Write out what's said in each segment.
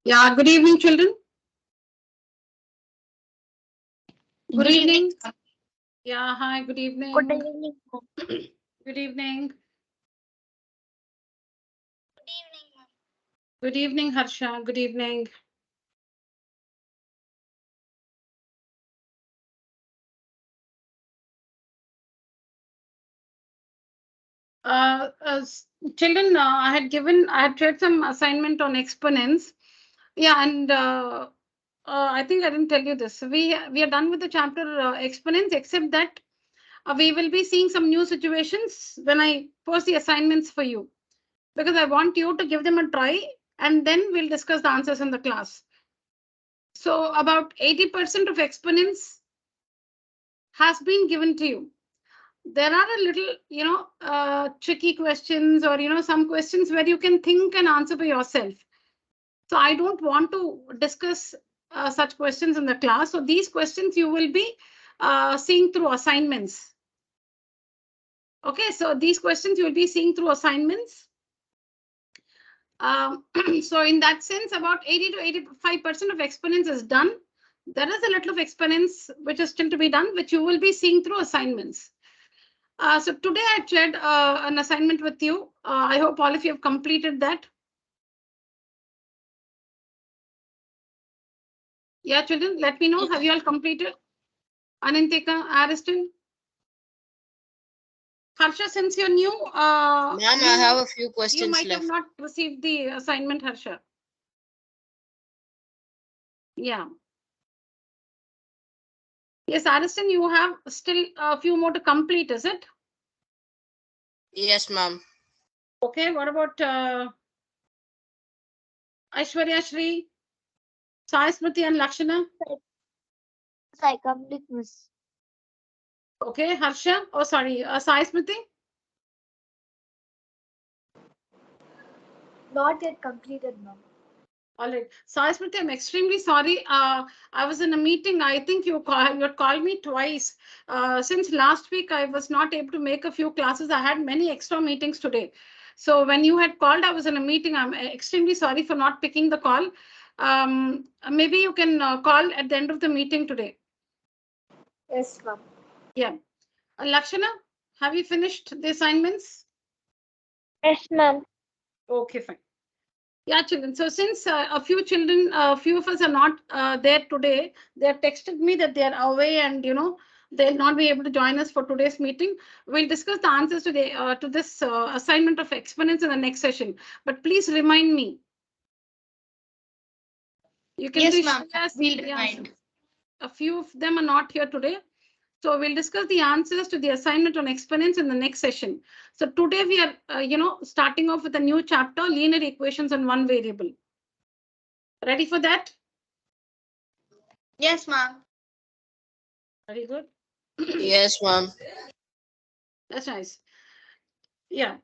Yeah, good evening, children. Good evening. Yeah, hi, good Good evening. evening. Good evening. Good evening, ma'am. Good evening, Harsha. Good evening. Children, I had shared some assignment on exponents. Yeah, and I think I didn't tell you this. We are done with the chapter exponents, except that we will be seeing some new situations when I post the assignments for you, because I want you to give them a try, and then we'll discuss the answers in the class. So about 80% of exponents has been given to you. There are a little, tricky questions, or, some questions where you can think and answer by yourself. So I don't want to discuss such questions in the class. So these questions you will be seeing through assignments. Okay, so these questions you will be seeing through assignments. So in that sense, about 80 to 85% of exponents is done. There is a little of exponents which is still to be done, which you will be seeing through assignments. So today I shared an assignment with you. I hope all of you have completed that. Yeah, children, let me know. Have you all completed? Anantika, Ariston, Harsha, since you're new, Ma'am, I have a few you questions might have left. not received the assignment, Harsha. Yeah. Yes, Ariston, you have still a few more to complete, is it? Yes, ma'am. Okay, what about Aishwarya Shri, Sai Smriti and Lakshana? I complete, miss. Okay, Harsha, oh sorry, Sai Smriti? Not yet completed, ma'am. All right. Sai Smriti, I'm extremely sorry. I was in a meeting. I think you had called me twice. Since last week, I was not able to make a few classes. I had many extra meetings today. So when you had called, I was in a meeting. I'm extremely sorry for not picking the call. Maybe you can call at the end of the meeting today. Yes, ma'am. Yeah. Lakshana, have you finished the assignments? Yes, ma'am. Okay, fine. Yeah, children. So since a few of us are not there today, they have texted me that they are away, and they'll not be able to join us for today's meeting. We'll discuss the answers to this assignment of exponents in the next session. But please remind me. You can Yes, please ma'am. share. We'll Yeah, remind. a few of them are not here today. So we'll discuss the answers to the assignment on exponents in the next session. So today we are, starting off with a new chapter, linear equations on one variable. Ready for that? Yes, ma'am. Very good. Yes, ma'am. That's nice. Yeah.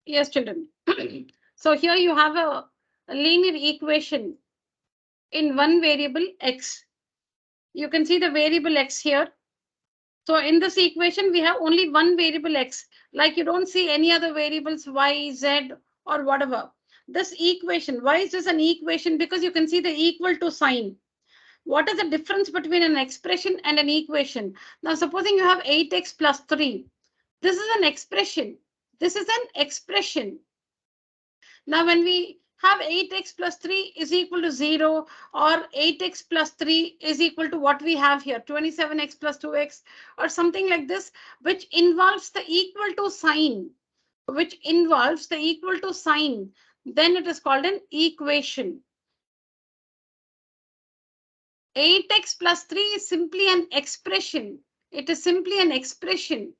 Yes, children. So here you have a linear equation in one variable x. You can see the variable x here. So in this equation, we have only one variable x. Like you don't see any other variables y, z, or whatever. This equation, why is this an equation? Because you can see the equal to sign. What is the difference between an expression and an equation? Now, supposing you have 8x plus 3. This is an expression. This is an expression. Now, when we have 8x plus 3 is equal to 0, or 8x plus 3 is equal to what we have here, 27x plus 2x, or something like this, which involves the equal to sign, then it is called an equation. 8x plus 3 is simply an expression. It is simply an expression.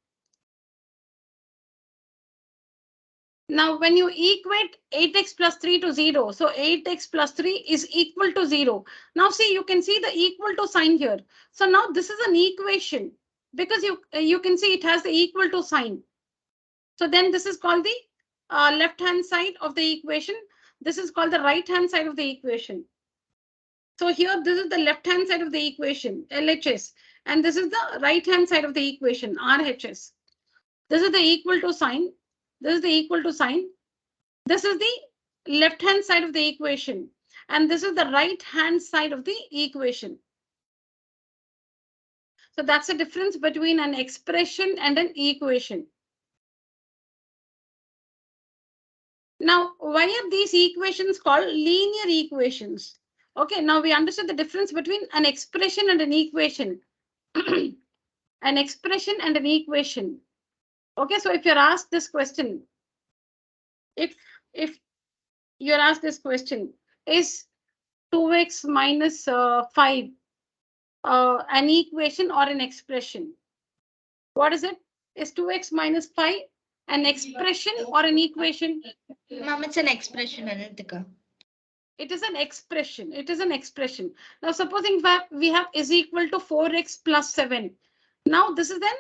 Now, when you equate 8x plus 3 to 0, so 8x plus 3 is equal to 0. Now, see, you can see the equal to sign here. So now this is an equation because you can see it has the equal to sign. So then this is called the left-hand side of the equation. This is called the right-hand side of the equation. So here, this is the left-hand side of the equation, LHS, and this is the right-hand side of the equation, RHS. This is the equal to sign. This is the equal to sign. This is the left-hand side of the equation, and this is the right-hand side of the equation. So that's the difference between an expression and an equation. Now, why are these equations called linear equations? Okay, now we understood the difference between an expression and an equation. An expression and an equation. Okay, so if you're asked this question, if you're asked this question, is 2x minus 5 an equation or an expression? What is it? Is 2x minus 5 an expression or an equation? Mom, it's an expression, Anitika. It is an expression. It is an expression. Now, supposing that we have is equal to 4x plus 7. Now, this is then?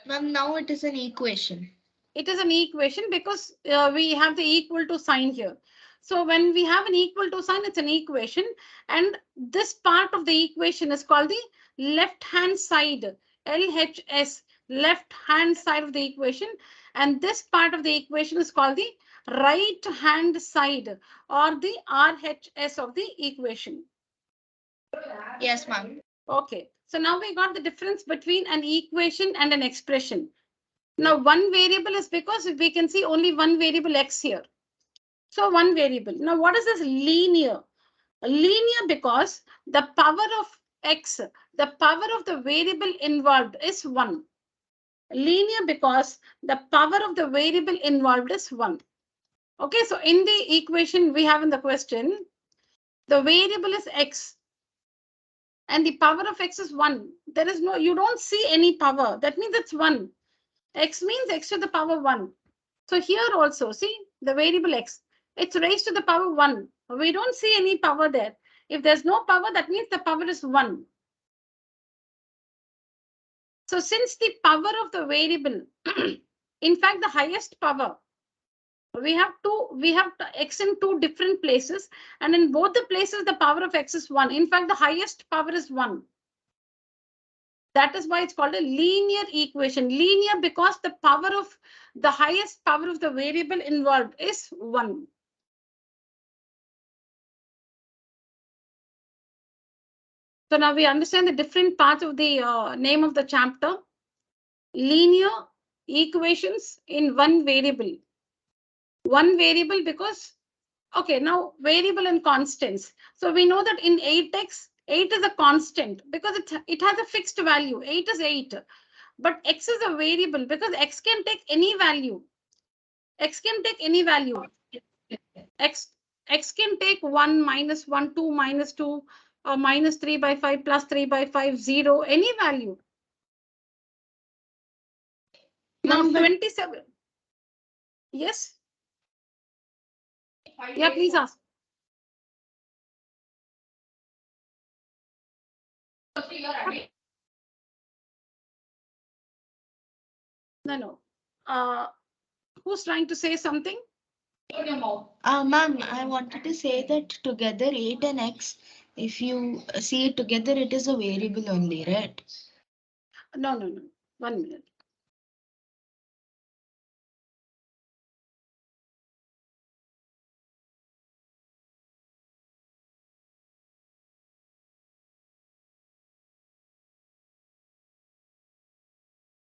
Mom, now it is an equation. It is an equation because we have the equal to sign here. So when we have an equal to sign, it's an equation. And this part of the equation is called the left-hand side, LHS, left-hand side of the equation. And this part of the equation is called the right-hand side or the RHS of the equation. Yes, ma'am. Okay, so now we got the difference between an equation and an expression. Now, one variable is because we can see only one variable x here. So one variable. Now, what is this linear? Linear because the power of x, the power of the variable involved is 1. Linear because the power of the variable involved is 1. Okay, so in the equation we have in the question, the variable is x and the power of x is 1. There is no, you don't see any power. That means it's 1. X means x to the power 1. So here also, see the variable x, it's raised to the power 1. We don't see any power there. If there's no power, that means the power is 1. So since the power of the variable, in fact, the highest power, we have x in two different places, and in both the places, the power of x is 1. In fact, the highest power is 1. That is why it's called a linear equation. Linear because the power of the highest power of the variable involved is 1. So now we understand the different parts of the name of the chapter. Linear equations in one variable. One variable because, okay, now variable and constants. So we know that in 8x, 8 is a constant because it has a fixed value. 8 is 8. But x is a variable because x can take any value. X can take any value. X can take 1, minus 1, 2, minus 2, minus 3 by 5, plus 3 by 5, 0, any value. Now 27. Yes? Yeah, please ask. No. Who's trying to say something? Ma'am, I wanted to say that together 8 and x, if you see it together, it is a variable only, right? No, no, no. 1 minute.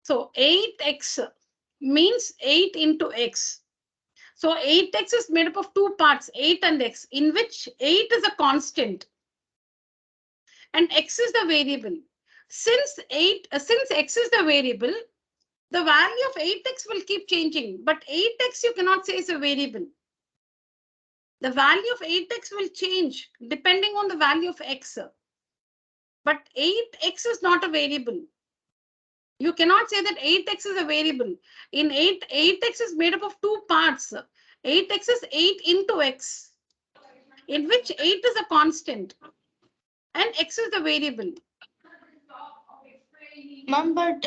So 8x means 8 into x. So 8x is made up of two parts, 8 and x, in which 8 is a constant and x is the variable. Since x is the variable, the value of 8x will keep changing, but 8x you cannot say is a variable. The value of 8x will change depending on the value of x. But 8x is not a variable. You cannot say that 8x is a variable. In 8x is made up of two parts. 8x is 8 into x, in which 8 is a constant and x is the variable. Ma'am, but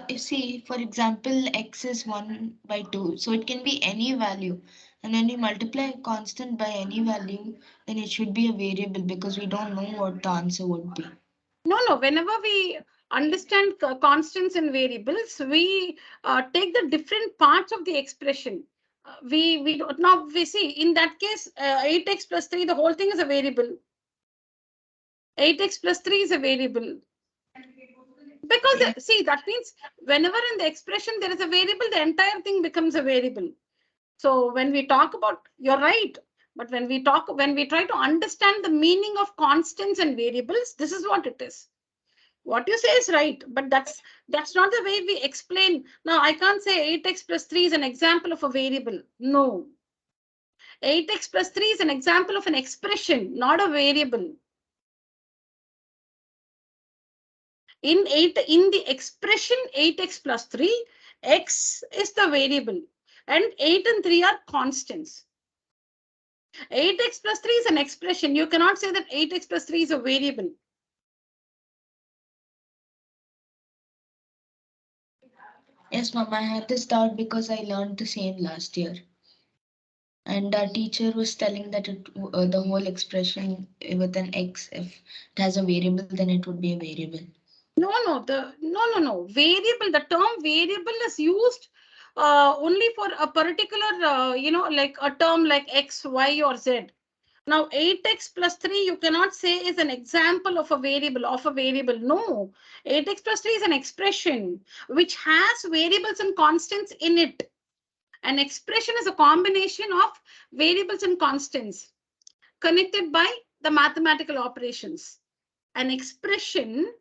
you see, for example, x is 1 by 2, so it can be any value. And when you multiply a constant by any value, then it should be a variable because we don't know what the answer would be. No. Whenever we understand constants and variables, we take the different parts of the expression. We don't, now we see in that case 8x plus 3, the whole thing is a variable. 8x plus 3 is a variable. Because see, that means whenever in the expression there is a variable, the entire thing becomes a variable. So when we talk about, you're right, but when we try to understand the meaning of constants and variables, this is what it is. What you say is right, but that's not the way we explain. Now I can't say 8x plus 3 is an example of a variable. No. 8x plus 3 is an example of an expression, not a variable. In the expression 8x plus 3, x is the variable and 8 and 3 are constants. 8x plus 3 is an expression. You cannot say that 8x plus 3 is a variable. Yes, ma'am, I had this doubt because I learned the same last year. And our teacher was telling that the whole expression with an x, if it has a variable, then it would be a variable. No. Variable, the term variable is used only for a particular, like a term like x, y, or z. Now, 8x plus 3, you cannot say is an example of a variable, No, 8x plus 3 is an expression which has variables and constants in it. An expression is a combination of variables and constants connected by the mathematical operations. An expression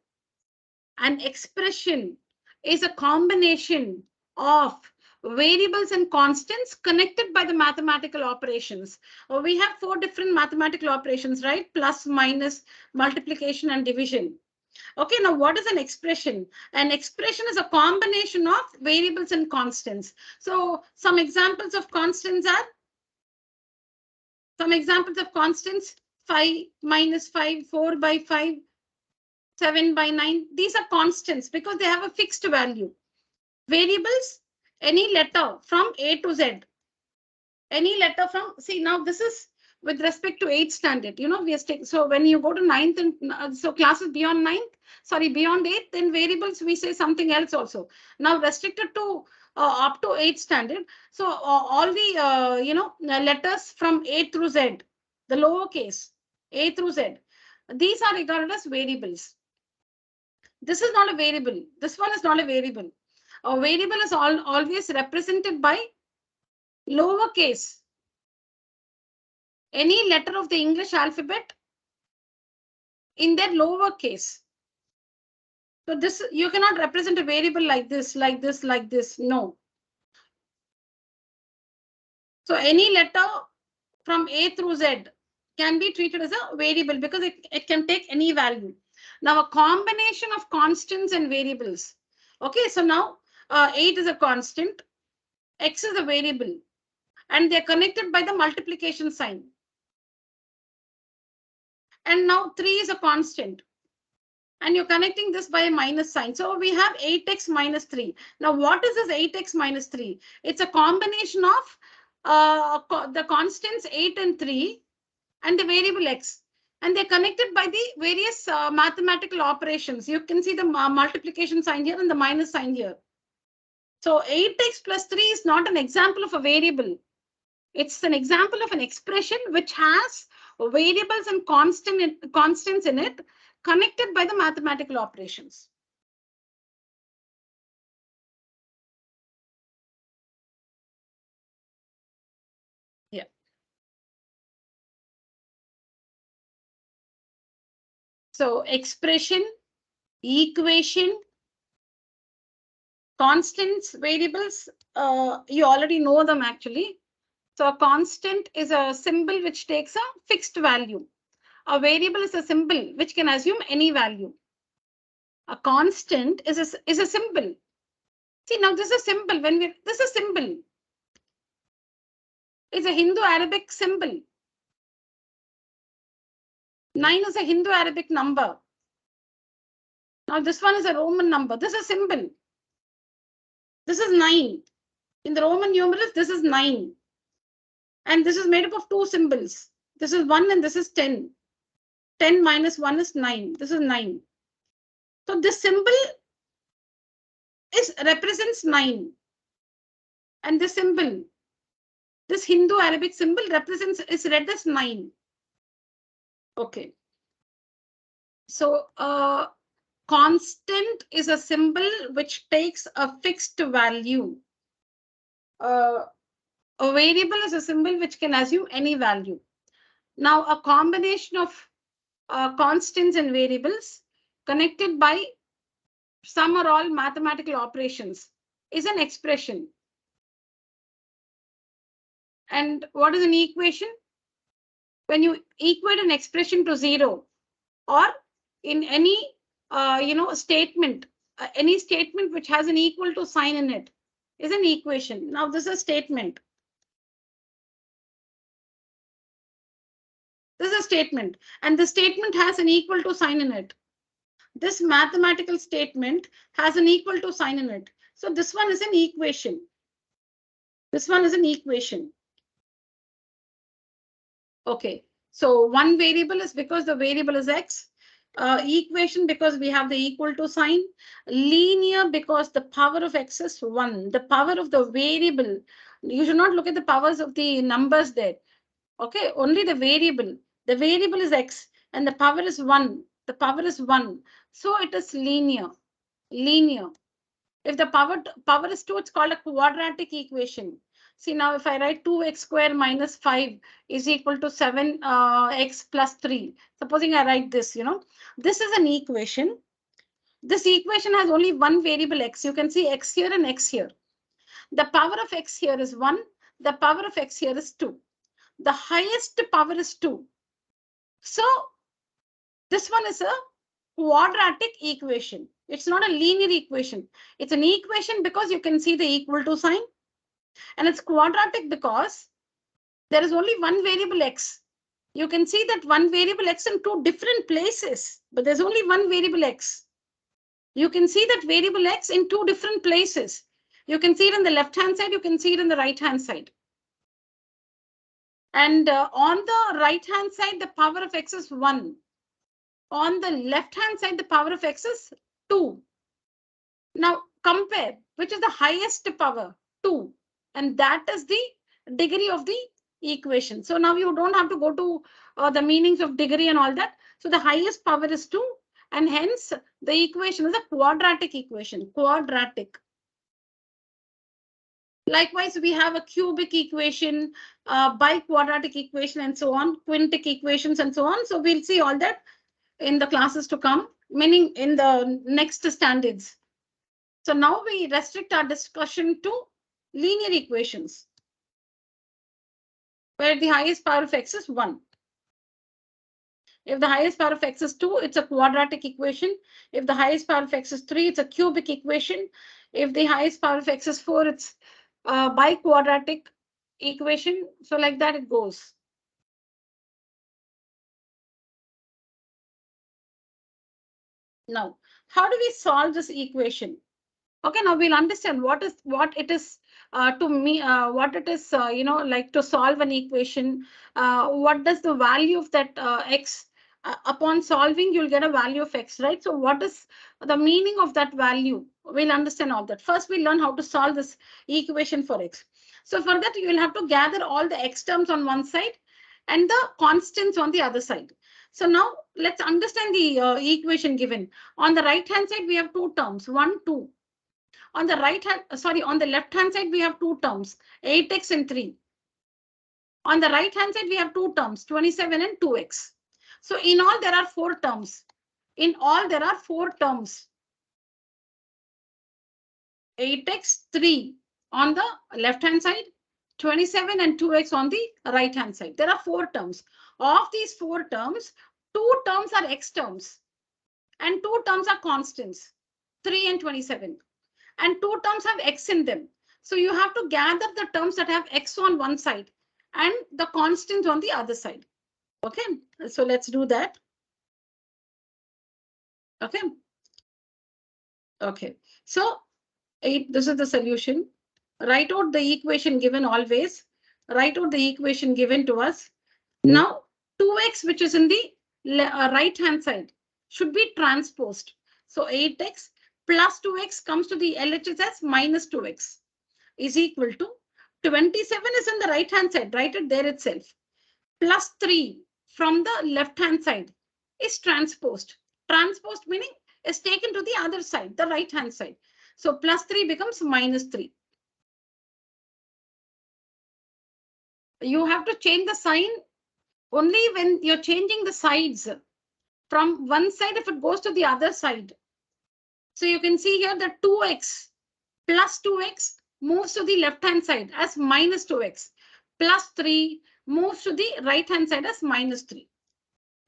is a combination of variables and constants connected by the mathematical operations. We have 4 different mathematical operations, right? Plus, minus, multiplication, and division. Okay, now what is an expression? An expression is a combination of variables and constants. So some examples of constants are, 5 minus 5, 4 by 5, 7 by 9. These are constants because they have a fixed value. Variables, any letter from A to Z. Any letter from, see, now this is with respect to 8th standard. We are so when you go to 9th and so classes beyond 9th, beyond 8th, then variables we say something else also. Now restricted to up to 8th standard. So all the letters from A through Z, the lowercase A through Z, these are regarded as variables. This is not a variable. This one is not a variable. A variable is always represented by lowercase. Any letter of the English alphabet in their lowercase. So this, you cannot represent a variable like this, like this, like this. No. So any letter from A through Z can be treated as a variable because it can take any value. Now a combination of constants and variables. Okay, so now 8 is a constant, x is a variable, and they're connected by the multiplication sign. And now 3 is a constant and you're connecting this by a minus sign. So we have 8x minus 3. Now, what is this 8x minus 3? It's a combination of the constants 8 and 3 and the variable x. And they're connected by the various mathematical operations. You can see the multiplication sign here and the minus sign here. So 8x plus 3 is not an example of a variable. It's an example of an expression which has variables and constants in it connected by the mathematical operations. Yeah. So expression, equation, constants, variables, you already know them actually. So a constant is a symbol which takes a fixed value. A variable is a symbol which can assume any value. A constant is a symbol. See, now this is a symbol. This is a symbol. It's a Hindu-Arabic symbol. 9 is a Hindu-Arabic number. Now this one is a Roman number. This is a symbol. This is 9. In the Roman numerals, this is 9. And this is made up of two symbols. This is 1 and this is 10. 10 minus 1 is 9. This is 9. So this symbol represents 9. And this symbol, this Hindu-Arabic symbol is read as 9. Okay. So constant is a symbol which takes a fixed value. A variable is a symbol which can assume any value. Now, a combination of constants and variables connected by some or all mathematical operations is an expression. And what is an equation? When you equate an expression to 0 or in any statement, any statement which has an equal to sign in it is an equation. Now this is a statement. This is a statement, and the statement has an equal to sign in it. This mathematical statement has an equal to sign in it. So this one is an equation. This one is an equation. Okay, so one variable is because the variable is x. Equation because we have the equal to sign. Linear because the power of x is 1. The power of the variable. You should not look at the powers of the numbers there. Okay, only the variable. The variable is x and the power is 1. The power is 1. So it is linear. Linear. If the power is 2, it's called a quadratic equation. See, now if I write 2x square minus 5 is equal to 7x plus 3. Supposing I write this, this is an equation. This equation has only one variable x. You can see x here and x here. The power of x here is 1. The power of x here is 2. The highest power is 2. So this one is a quadratic equation. It's not a linear equation. It's an equation because you can see the equal to sign. And it's quadratic because there is only one variable x. You can see that one variable x in two different places, but there's only one variable x. You can see that variable x in two different places. You can see it on the left-hand side. You can see it on the right-hand side. And on the right-hand side, the power of x is 1. On the left-hand side, the power of x is 2. Now compare which is the highest power, 2. And that is the degree of the equation. So now you don't have to go to the meanings of degree and all that. So the highest power is 2. And hence the equation is a quadratic equation, quadratic. Likewise, we have a cubic equation, biquadratic equation, and so on, quintic equations, and so on. So we'll see all that in the classes to come, meaning in the next standards. So now we restrict our discussion to linear equations, where the highest power of x is 1. If the highest power of x is 2, it's a quadratic equation. If the highest power of x is 3, it's a cubic equation. If the highest power of x is 4, it's a biquadratic equation. So like that it goes. Now, how do we solve this equation? Okay, now we'll understand what it is to me, what it is, like to solve an equation. What does the value of that x, upon solving, you'll get a value of x, right? So what is the meaning of that value? We'll understand all that. First, we'll learn how to solve this equation for x. So for that, you'll have to gather all the x terms on one side and the constants on the other side. So now let's understand the equation given. On the right hand side, we have two terms, 1, 2. On the on the left hand side, we have two terms, 8x and 3. On the right hand side, we have two terms, 27 and 2x. So in all, there are four terms. In all, there are four terms. 8x, 3 on the left hand side, 27 and 2x on the right hand side. There are four terms. Of these four terms, two terms are x terms and two terms are constants, 3 and 27. And two terms have x in them. So you have to gather the terms that have x on one side and the constants on the other side. Okay, so let's do that. Okay. Okay, so this is the solution. Write out the equation given always. Write out the equation given to us. Now 2x, which is in the right hand side, should be transposed. So 8x plus 2x comes to the LHS as minus 2x is equal to 27 is in the right hand side, write it there itself. Plus 3 from the left hand side is transposed. Transposed meaning is taken to the other side, the right hand side. So plus 3 becomes minus 3. You have to change the sign only when you're changing the sides from one side if it goes to the other side. So you can see here that 2x plus 2x moves to the left hand side as minus 2x. Plus 3 moves to the right hand side as minus 3.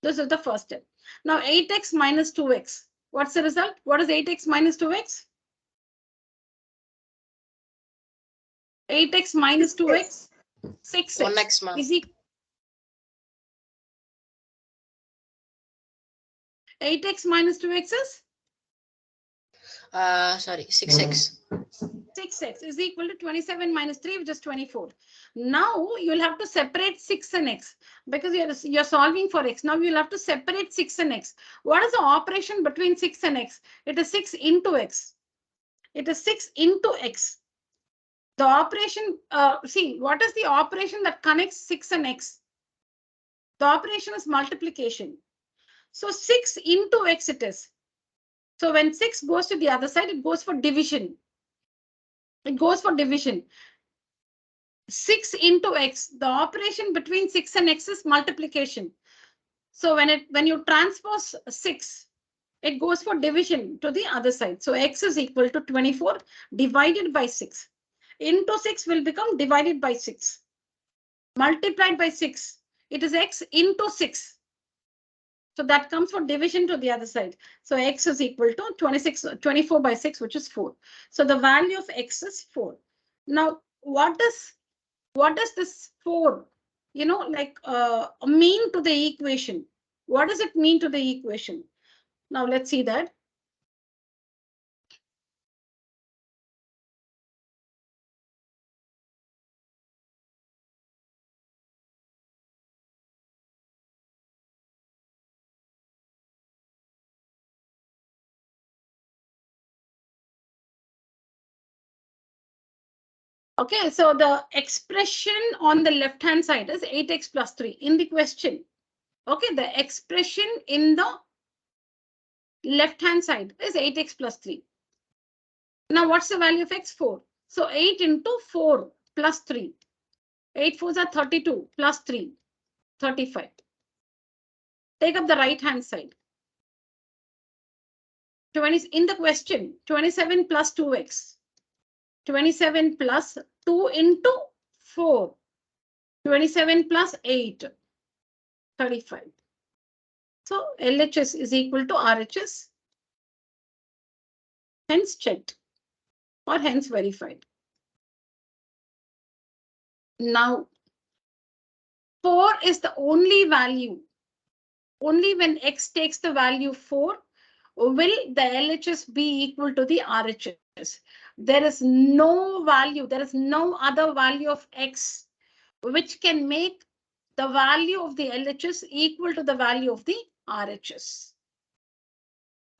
This is the first step. Now 8x minus 2x. What's the result? What is 8x minus 2x? 8x minus 2x, 6x. 1x, ma'am. Is equal 8x minus 2x is? Sorry, 6x. 6x is equal to 27 minus 3, which is 24. Now you'll have to separate 6 and x because you're solving for x. Now you'll have to separate 6 and x. What is the operation between 6 and x? It is 6 into x. It is 6 into x. The operation, see, what is the operation that connects 6 and x? The operation is multiplication. So 6 into x it is. So when 6 goes to the other side, it goes for division. It goes for division. 6 into x, the operation between 6 and x is multiplication. So when you transpose 6, it goes for division to the other side. So x is equal to 24 divided by 6. Into 6 will become divided by 6. Multiplied by 6. It is x into 6. So that comes for division to the other side. So x is equal to 24 by 6, which is 4. So the value of x is 4. Now, what does this 4, mean to the equation? What does it mean to the equation? Now, let's see that. Okay, so the expression on the left hand side is 8x plus 3 in the question. Okay, the expression in the left hand side is 8x plus 3. Now, what's the value of x? 4. So 8 into 4 plus 3. 8 4s are 32 plus 3, 35. Take up the right hand side. 20 in the question, 27 plus 2x. 27 plus 2 into 4. 27 plus 8. 35. So LHS is equal to RHS. Hence checked or hence verified. Now, 4 is the only value. Only when x takes the value 4, will the LHS be equal to the RHS? There is no value, there is no other value of X which can make the value of the LHS equal to the value of the RHS.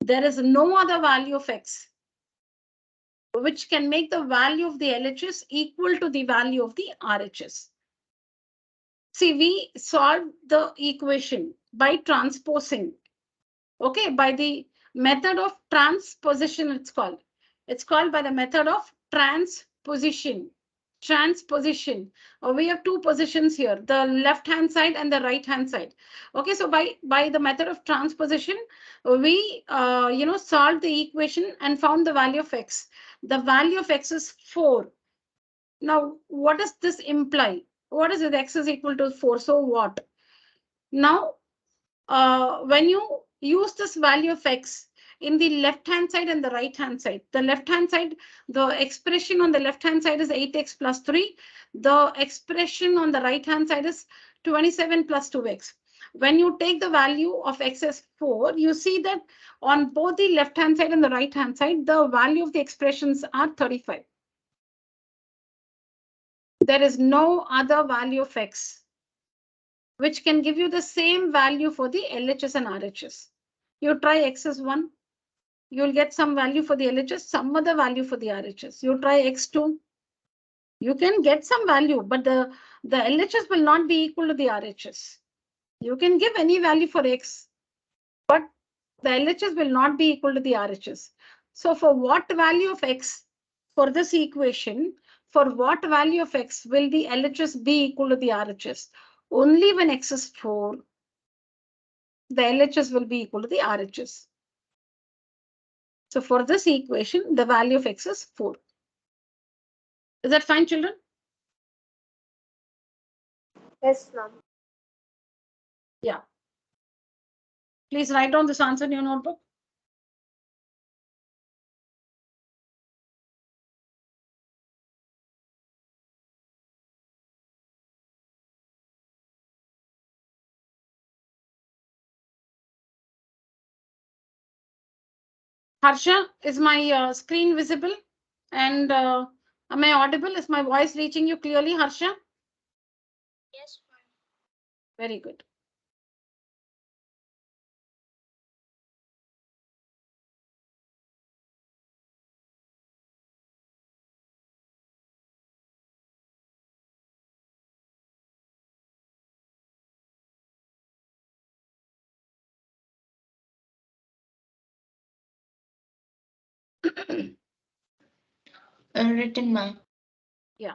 There is no other value of X which can make the value of the LHS equal to the value of the RHS. See, we solved the equation by transposing, okay, by the method of transposition, it's called. It's called by the method of transposition. Transposition. We have two positions here, the left-hand side and the right-hand side. Okay, so by the method of transposition, we solved the equation and found the value of X. The value of X is 4. Now, what does this imply? What is it? X is equal to 4. So what? Now, when you use this value of X in the left-hand side and the right-hand side, the left-hand side, the expression on the left-hand side is 8x plus 3. The expression on the right-hand side is 27 plus 2x. When you take the value of X as 4, you see that on both the left-hand side and the right-hand side, the value of the expressions are 35. There is no other value of X which can give you the same value for the LHS and RHS. You try X as 1, you'll get some value for the LHS, some other value for the RHS. You try X2, you can get some value, but the LHS will not be equal to the RHS. You can give any value for X, but the LHS will not be equal to the RHS. So for what value of X for this equation, for what value of X will the LHS be equal to the RHS? Only when X is 4, the LHS will be equal to the RHS. So for this equation, the value of X is 4. Is that fine, children? Yes, ma'am. Yeah. Please write down this answer in your notebook. Harsha, is my screen visible? And am I audible? Is my voice reaching you clearly, Harsha? Yes, ma'am. Very good. Written, ma'am. Yeah.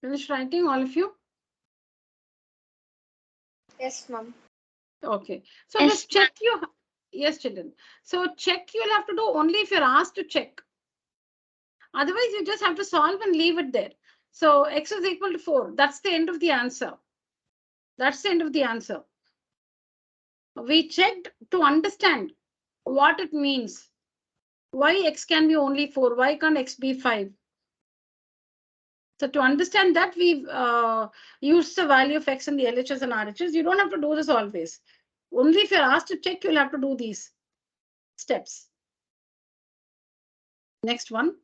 Finish writing, all of you? Yes, ma'am. Okay. So Yes, this check you, yes, children. So check you'll have to do only if you're asked to check. Otherwise, you just have to solve and leave it there. So X is equal to 4. That's the end of the answer. That's the end of the answer. We checked to understand what it means. Why X can be only 4? Why can't X be 5? So to understand that, we've used the value of X in the LHS and RHS. You don't have to do this always. Only if you're asked to check, you'll have to do these steps. Next one.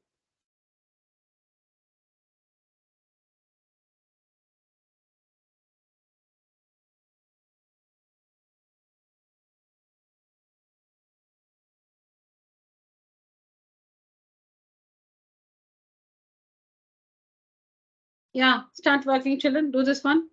Yeah, start working, children. Do this one.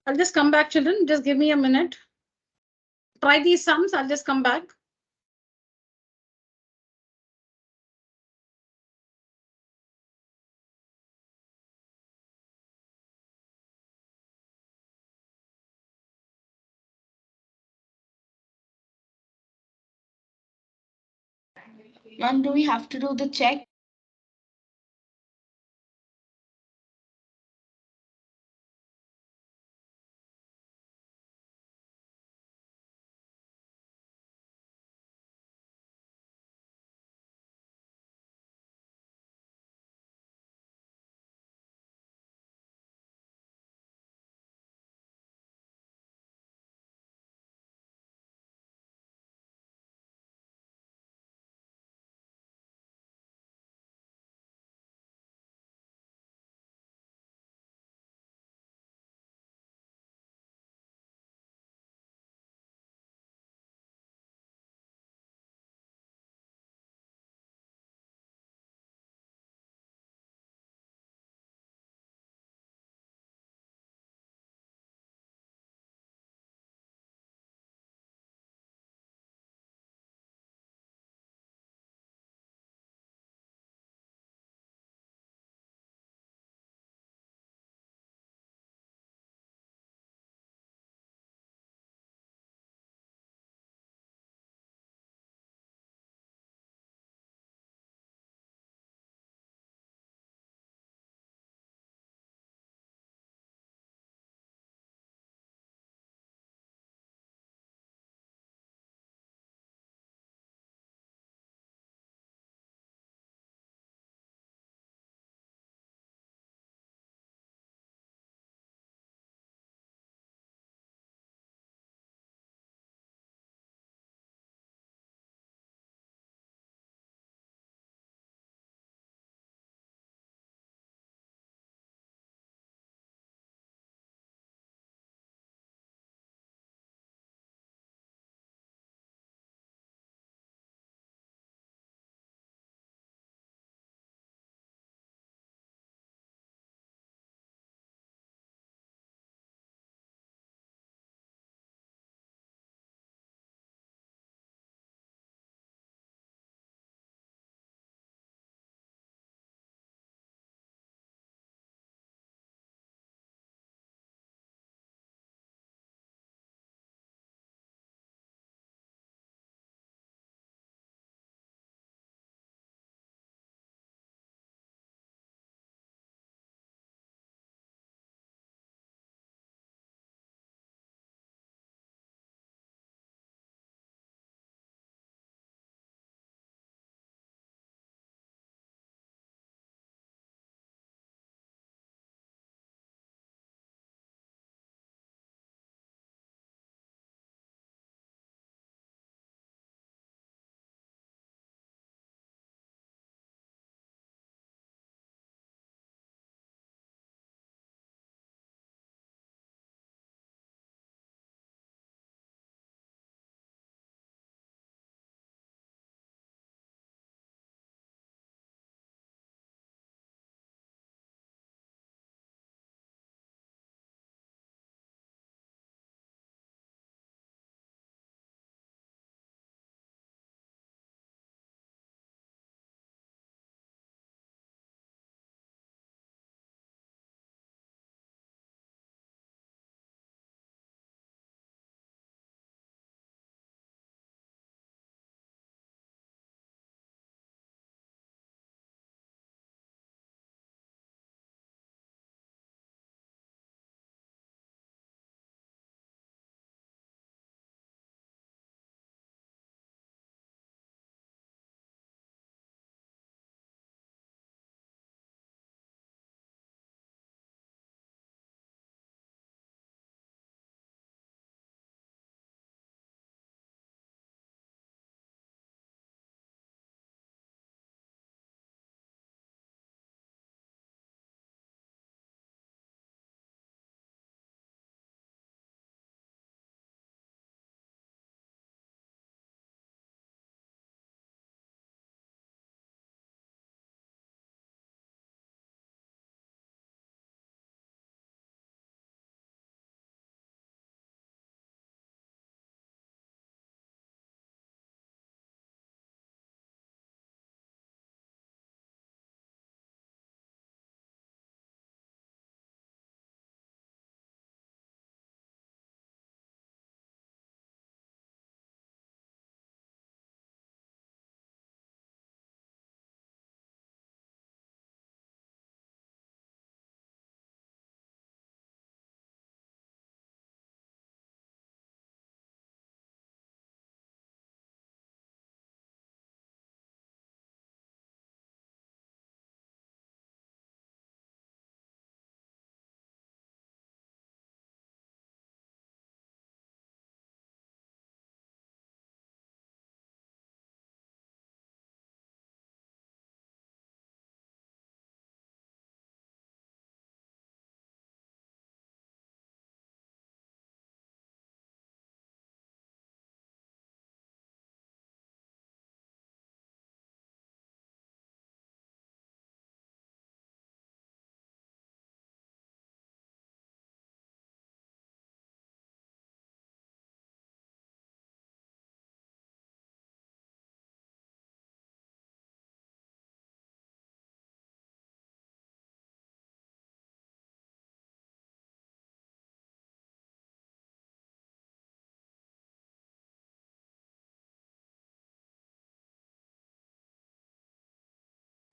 I'll just come back, children. Just give me a minute. try these sums. I'll just come back. Ma'am, do we have to do the check?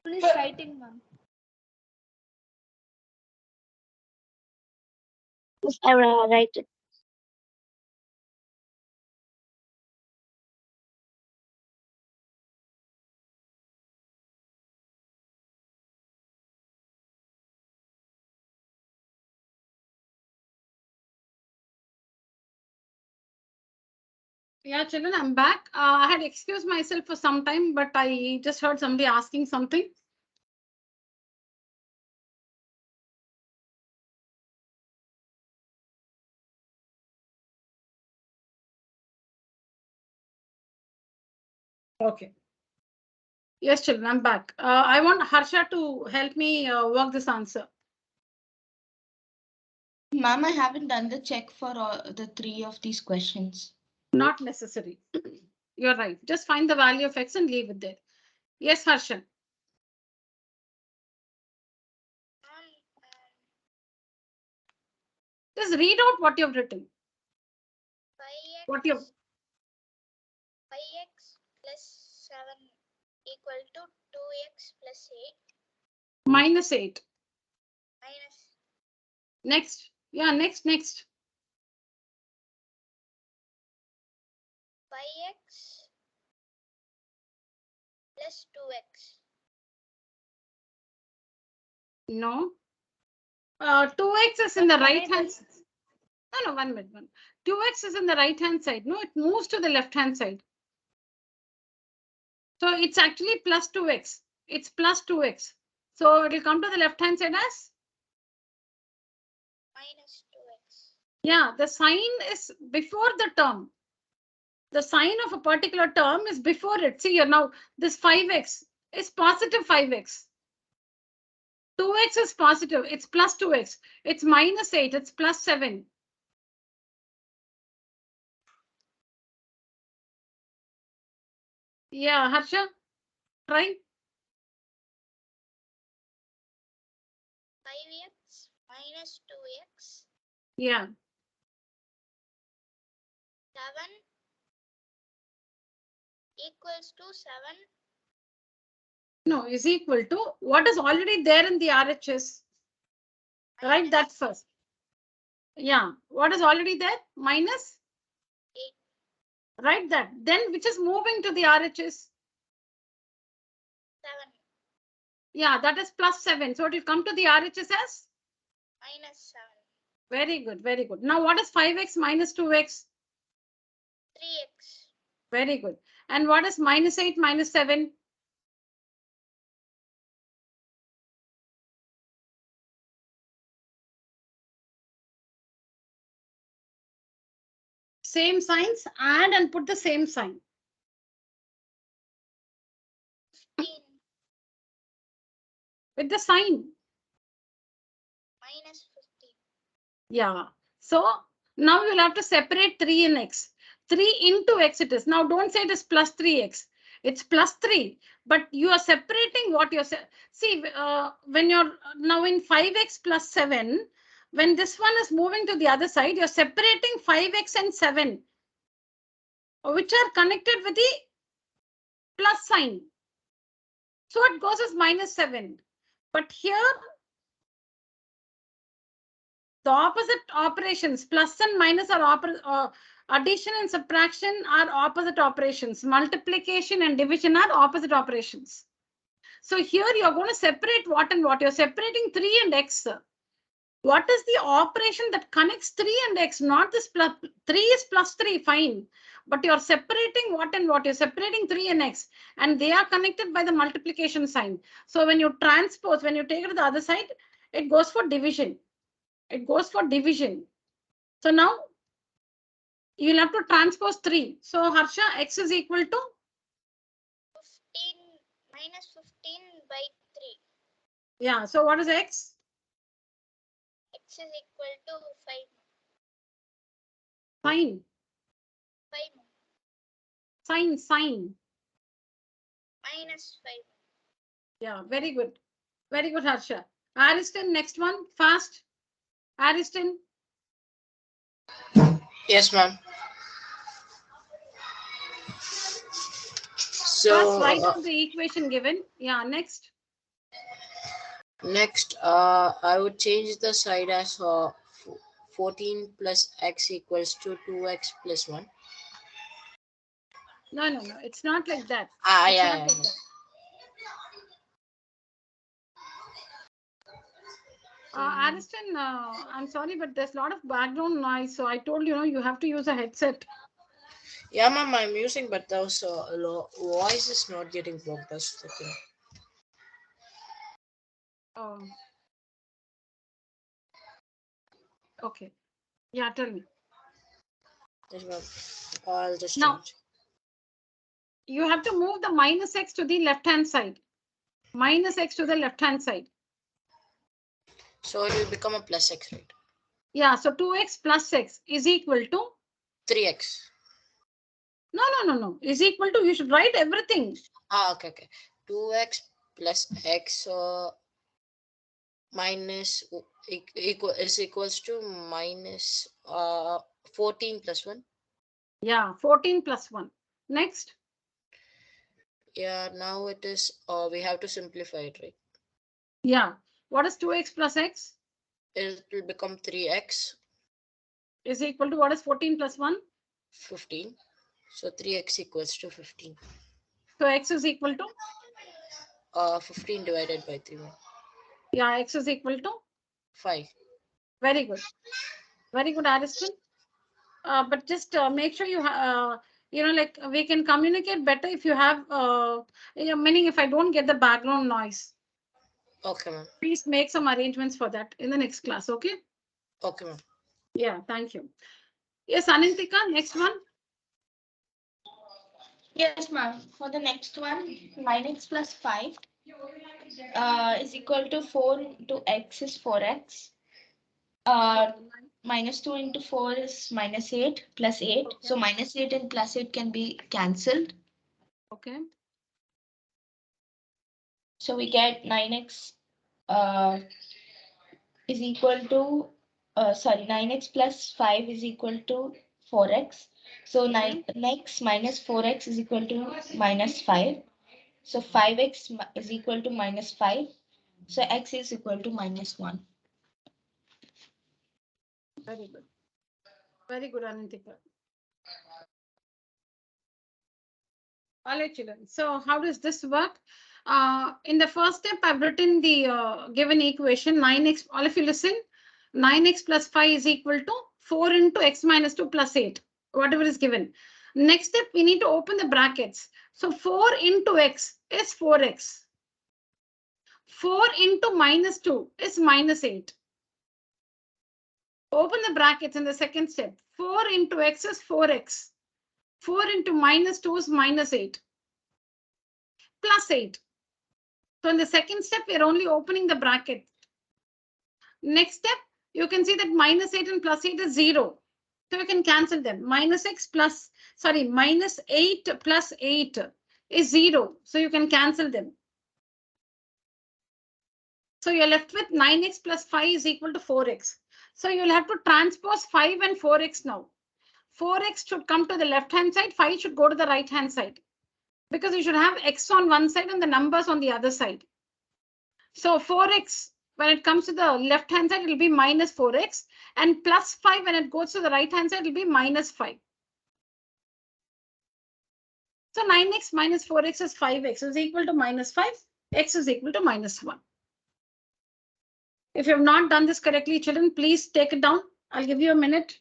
Please writing, ma'am. Yes, I will write it. Yeah, children, I'm back. I had excused myself for some time, but I just heard somebody asking something. Okay. Yes, children, I'm back. I want Harsha to help me work this answer. Ma'am, I haven't done the check for the 3 of these questions. Not necessary. You're right. Just find the value of x and leave it there. Yes, Harsha. Just read out what you've written. What you've 5x plus 7 equal to 2x plus 8 minus 8. minus Next. Yeah, next. 5x plus 2x. No. 2x is in the right hand side. No, 1 minute. 2x is in the right hand side. No, it moves to the left hand side. So it's actually plus 2x. It's plus 2x. So it will come to the left hand side as? Minus 2x. Yeah, the sign is before the term. The sign of a particular term is before it. See here now, this 5x is positive 5x. 2x is positive. It's plus 2x. It's minus 8. It's plus 7. Yeah, Harsha, try. 5x minus 2x. Yeah. 7 equals to 7. No, is equal to what is already there in the RHS. Write that first. Yeah. What is already there? Minus 8. Write that. Then which is moving to the RHS? 7. Yeah, that is plus 7. So it will come to the RHS as? Minus 7. Very good. Very good. Now what is 5x minus 2x? 3x. Very good. And what is minus 8 minus 7? Same signs, add and put the same sign. 15 With the sign. minus 15. Yeah. So now you'll have to separate 3 and x. 3 into x it is. Now don't say it is plus 3x. It's plus 3. But you are separating what you're see when you're now in 5x plus 7. When this one is moving to the other side, you're separating 5x and 7, which are connected with the plus sign. So it goes as minus 7. But here, the opposite operations, plus and minus are addition and subtraction are opposite operations. Multiplication and division are opposite operations. So here you're going to separate what and what. You're separating 3 and x. What is the operation that connects 3 and x? Not this plus 3 is plus 3, fine. But you're separating what and what? You're separating 3 and x. And they are connected by the multiplication sign. So when you transpose, when you take it to the other side, it goes for division. It goes for division. So now you'll have to transpose 3. So Harsha, x is equal to? 15 minus 15 by 3. Yeah, so what is x? X is equal to 5. Fine. 5 Sign. minus 5. Yeah, very good. Very good, Harsha. Ariston, next one, fast. Ariston. Yes, ma'am. First, So, write out the equation given. Yeah, next. Next, I would change the side as 14 plus x equals to 2x plus 1. No, no, no. It's not like that. Ah, It's yeah, not yeah, like yeah. that. Ariston, I'm sorry, but there's a lot of background noise. So I told you, you have to use a headset. Yeah, ma'am, I'm using, but those voice is not getting blocked. That's the thing. Oh, okay. Yeah, tell me. Yes, ma'am. I'll just Now, change. you have to move the minus x to the left-hand side. Minus x to the left-hand side. So it will become a plus x, right? Yeah, so 2x plus x is equal to 3x. no. Is equal to, you should write everything. Ah, okay, okay. 2x plus x minus equal is equals to minus 14 plus 1. Yeah, 14 plus 1. Next. Yeah, now it is we have to simplify it, right? Yeah. What is 2x plus x? It will become 3x Is equal to what is 14 plus 1? 15. So 3x equals to 15. So x is equal to? 15 divided by 3. Yeah, x is equal to? 5. Very good. Very good, Ariston. But just make sure like we can communicate better if you have, meaning if I don't get the background noise. Okay, ma'am. Please make some arrangements for that in the next class, okay? Okay, ma'am. Yeah, thank you. Yes, Anantika, next one. Yes, ma'am. For the next one, 9x plus 5 is equal to 4 into x is 4x. Minus 2 into 4 is minus 8 plus 8. Okay. So minus 8 and plus 8 can be cancelled. Okay. So we get 9x is equal to, 9x plus 5 is equal to 4x. So Okay. 9x minus 4x is equal to minus 5. So 5x is equal to minus 5. So x is equal to minus 1. Very good. Very good, Anantika. All right, children. So how does this work? In the first step, I've written the given equation 9x. All of you listen. 9x plus 5 is equal to 4 into x minus 2 plus 8, whatever is given. Next step, we need to open the brackets. So 4 into x is 4x. 4 into minus 2 is minus 8. Open the brackets in the second step. 4 into x is 4x. 4 into minus 2 is minus 8. Plus 8. So in the second step, we're only opening the bracket. Next step, you can see that minus 8 and plus 8 is 0. So you can cancel them. Minus 8 plus 8 is 0. So you can cancel them. So you're left with 9x plus 5 is equal to 4x. So you'll have to transpose 5 and 4x now. 4x should come to the left-hand side. 5 should go to the right-hand side. Because you should have x on one side and the numbers on the other side. So 4x, when it comes to the left-hand side, it will be minus 4x. And plus 5, when it goes to the right-hand side, it will be minus 5. So 9x minus 4x is 5x is equal to minus 5. X is equal to minus 1. If you have not done this correctly, children, please take it down. I'll give you a minute.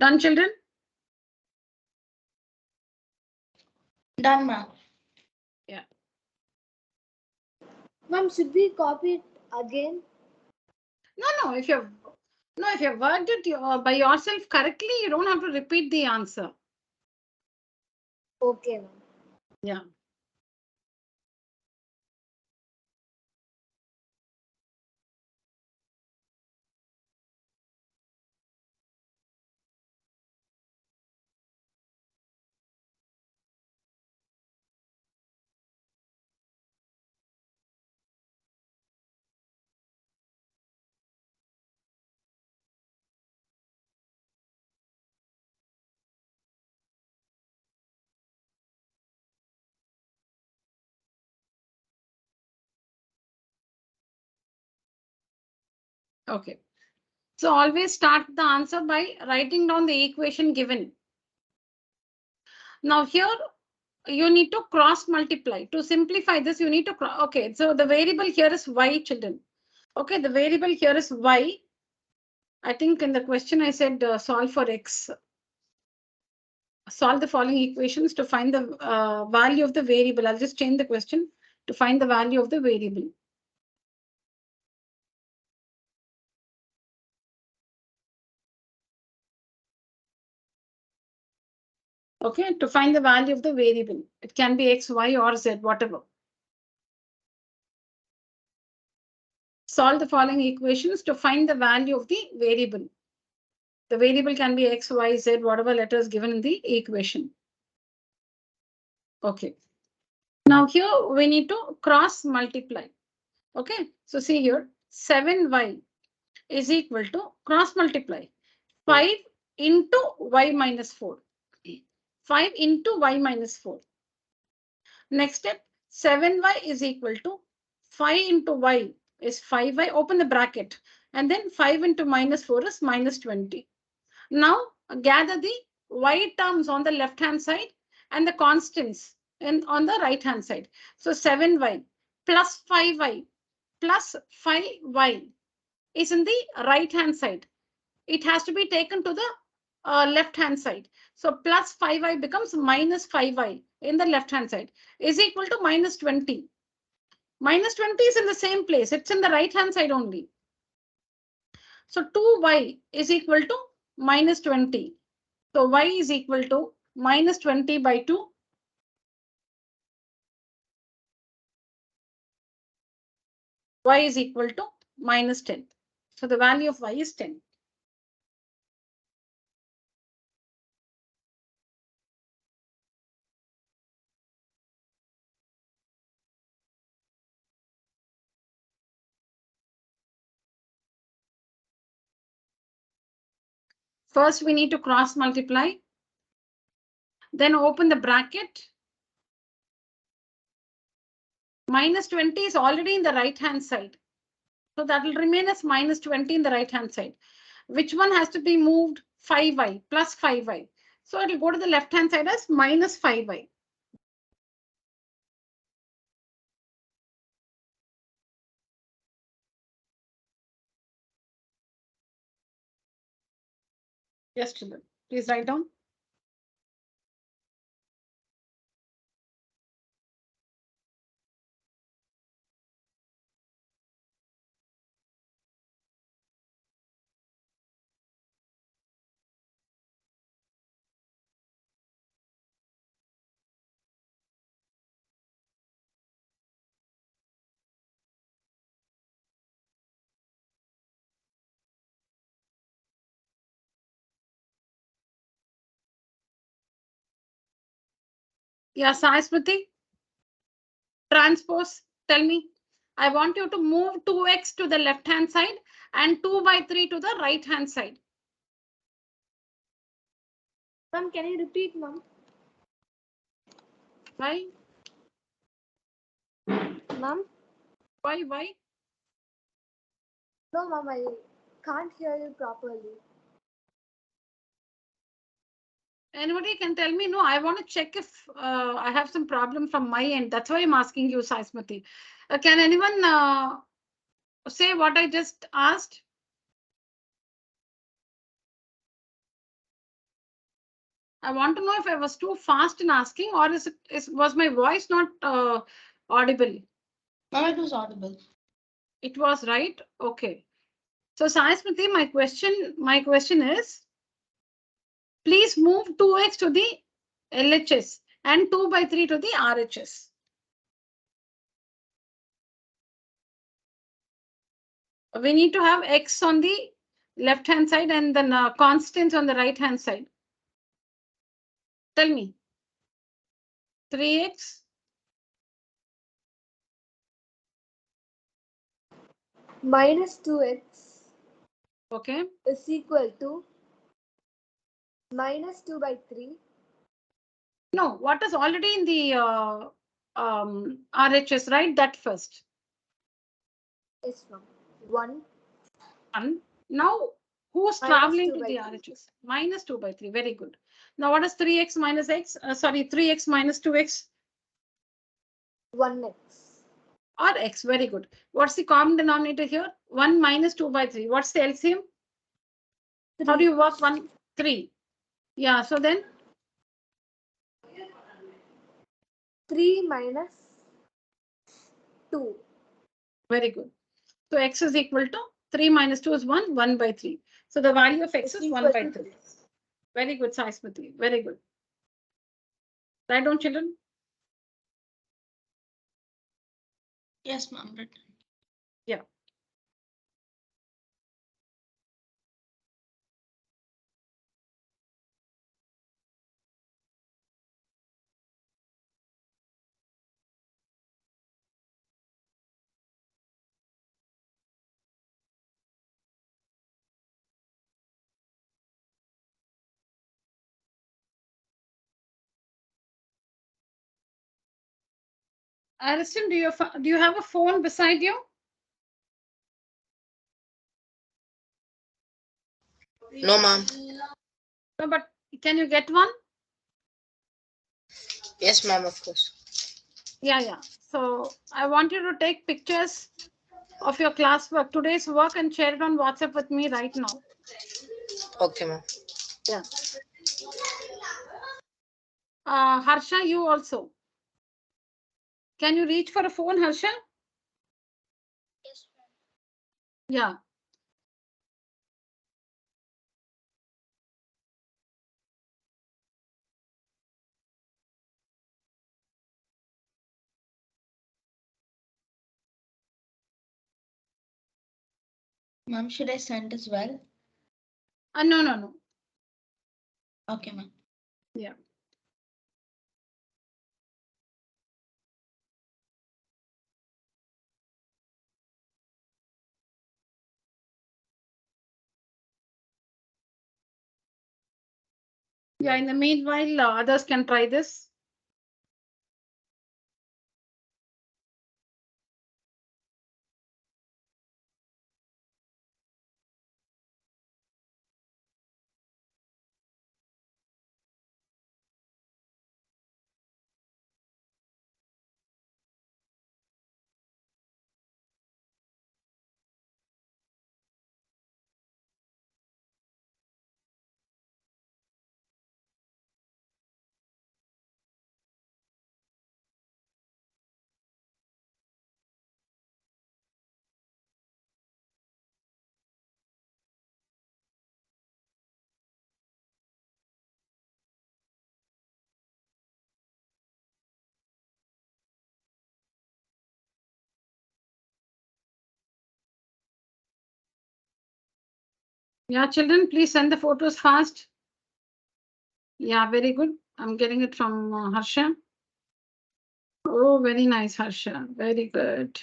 Done, children? Done, ma'am. Yeah. Ma'am, should we copy it again? No, if you've worked it by yourself correctly, you don't have to repeat the answer. Okay, ma'am. Yeah. Okay. So always start the answer by writing down the equation given. Now here you need to cross multiply. To simplify this, you need to okay. So the variable here is y, children. Okay, the variable here is y. I think in the question I said solve for x. Solve the following equations to find the value of the variable. I'll just change the question to find the value of the variable. Okay, to find the value of the variable. It can be x, y, or z, whatever. Solve the following equations to find the value of the variable. The variable can be x, y, z, whatever letters given in the equation. Okay. Now here we need to cross multiply. Okay, so see here 7y is equal to cross multiply 5 into y minus 4. 5 into y minus 4. Next step 7y is equal to 5 into y is 5y. Open the bracket and then 5 into minus 4 is minus 20. Now gather the y terms on the left hand side and the constants on the right hand side. So 7y plus 5y plus 5y is in the right hand side. It has to be taken to the left hand side. So plus 5y becomes minus 5y in the left hand side is equal to minus 20. Minus 20 is in the same place. It's in the right hand side only. So 2y is equal to minus 20. So y is equal to minus 20 by 2. Y is equal to minus 10. So the value of y is 10. First, we need to cross multiply. Then open the bracket. Minus 20 is already in the right hand side. So that will remain as minus 20 in the right hand side. Which one has to be moved? 5y plus 5y. So it will go to the left hand side as minus 5y. Yes, children. Please write down. Yeah, Sai Smriti. Transpose. Tell me. I want you to move 2x to the left hand side and 2 by 3 to the right hand side. Ma'am, can you repeat, ma'am? Why? Ma'am? Why? No, ma'am, I can't hear you properly. Anybody can tell me? No, I want to check if I have some problem from my end. That's why I'm asking you, Sai Smriti. Can anyone say what I just asked? I want to know if I was too fast in asking, or was my voice not audible? Ma'am, it was audible. It was, right? Okay. So Sai Smriti, my question is, please move 2x to the LHS and 2/3 to the RHS. We need to have x on the left hand side and then constants on the right hand side. Tell me. 3x minus 2x okay is equal to minus 2/3. No, what is already in the RHS, right? That first. Yes, ma'am. 1 And now who's minus traveling 2 to by the 3. RHS? Minus 2/3. Very good. Now what is 3x minus x? Sorry, 3x minus 2x 1x. or x. Very good. What's the common denominator here? 1 minus 2/3. What's the LCM? 3. How do you work 1? 3. Yeah, so then 3 minus 2. very good. So x is equal to 3 minus 2 is 1, 1/3. So the value of x It's is equal 1/3. Very good, Sai Smriti. Very good. Right on, children? Yes, ma'am. Yeah. Ariston, do you have a phone beside you? No, ma'am. No, but can you get one? Yes, ma'am, of course. Yeah. So I want you to take pictures of your classwork, today's work, and share it on WhatsApp with me right now. Okay, ma'am. Yeah. Harsha, you also. Can you reach for a phone, Harsha? Yes, ma'am. Yeah. Ma'am, should I send as well? No. Okay, ma'am. Yeah. Yeah, in the meanwhile, others can try this. Yeah, children, please send the photos fast. Yeah, very good. I'm getting it from Harsha. Oh, very nice, Harsha. Very good.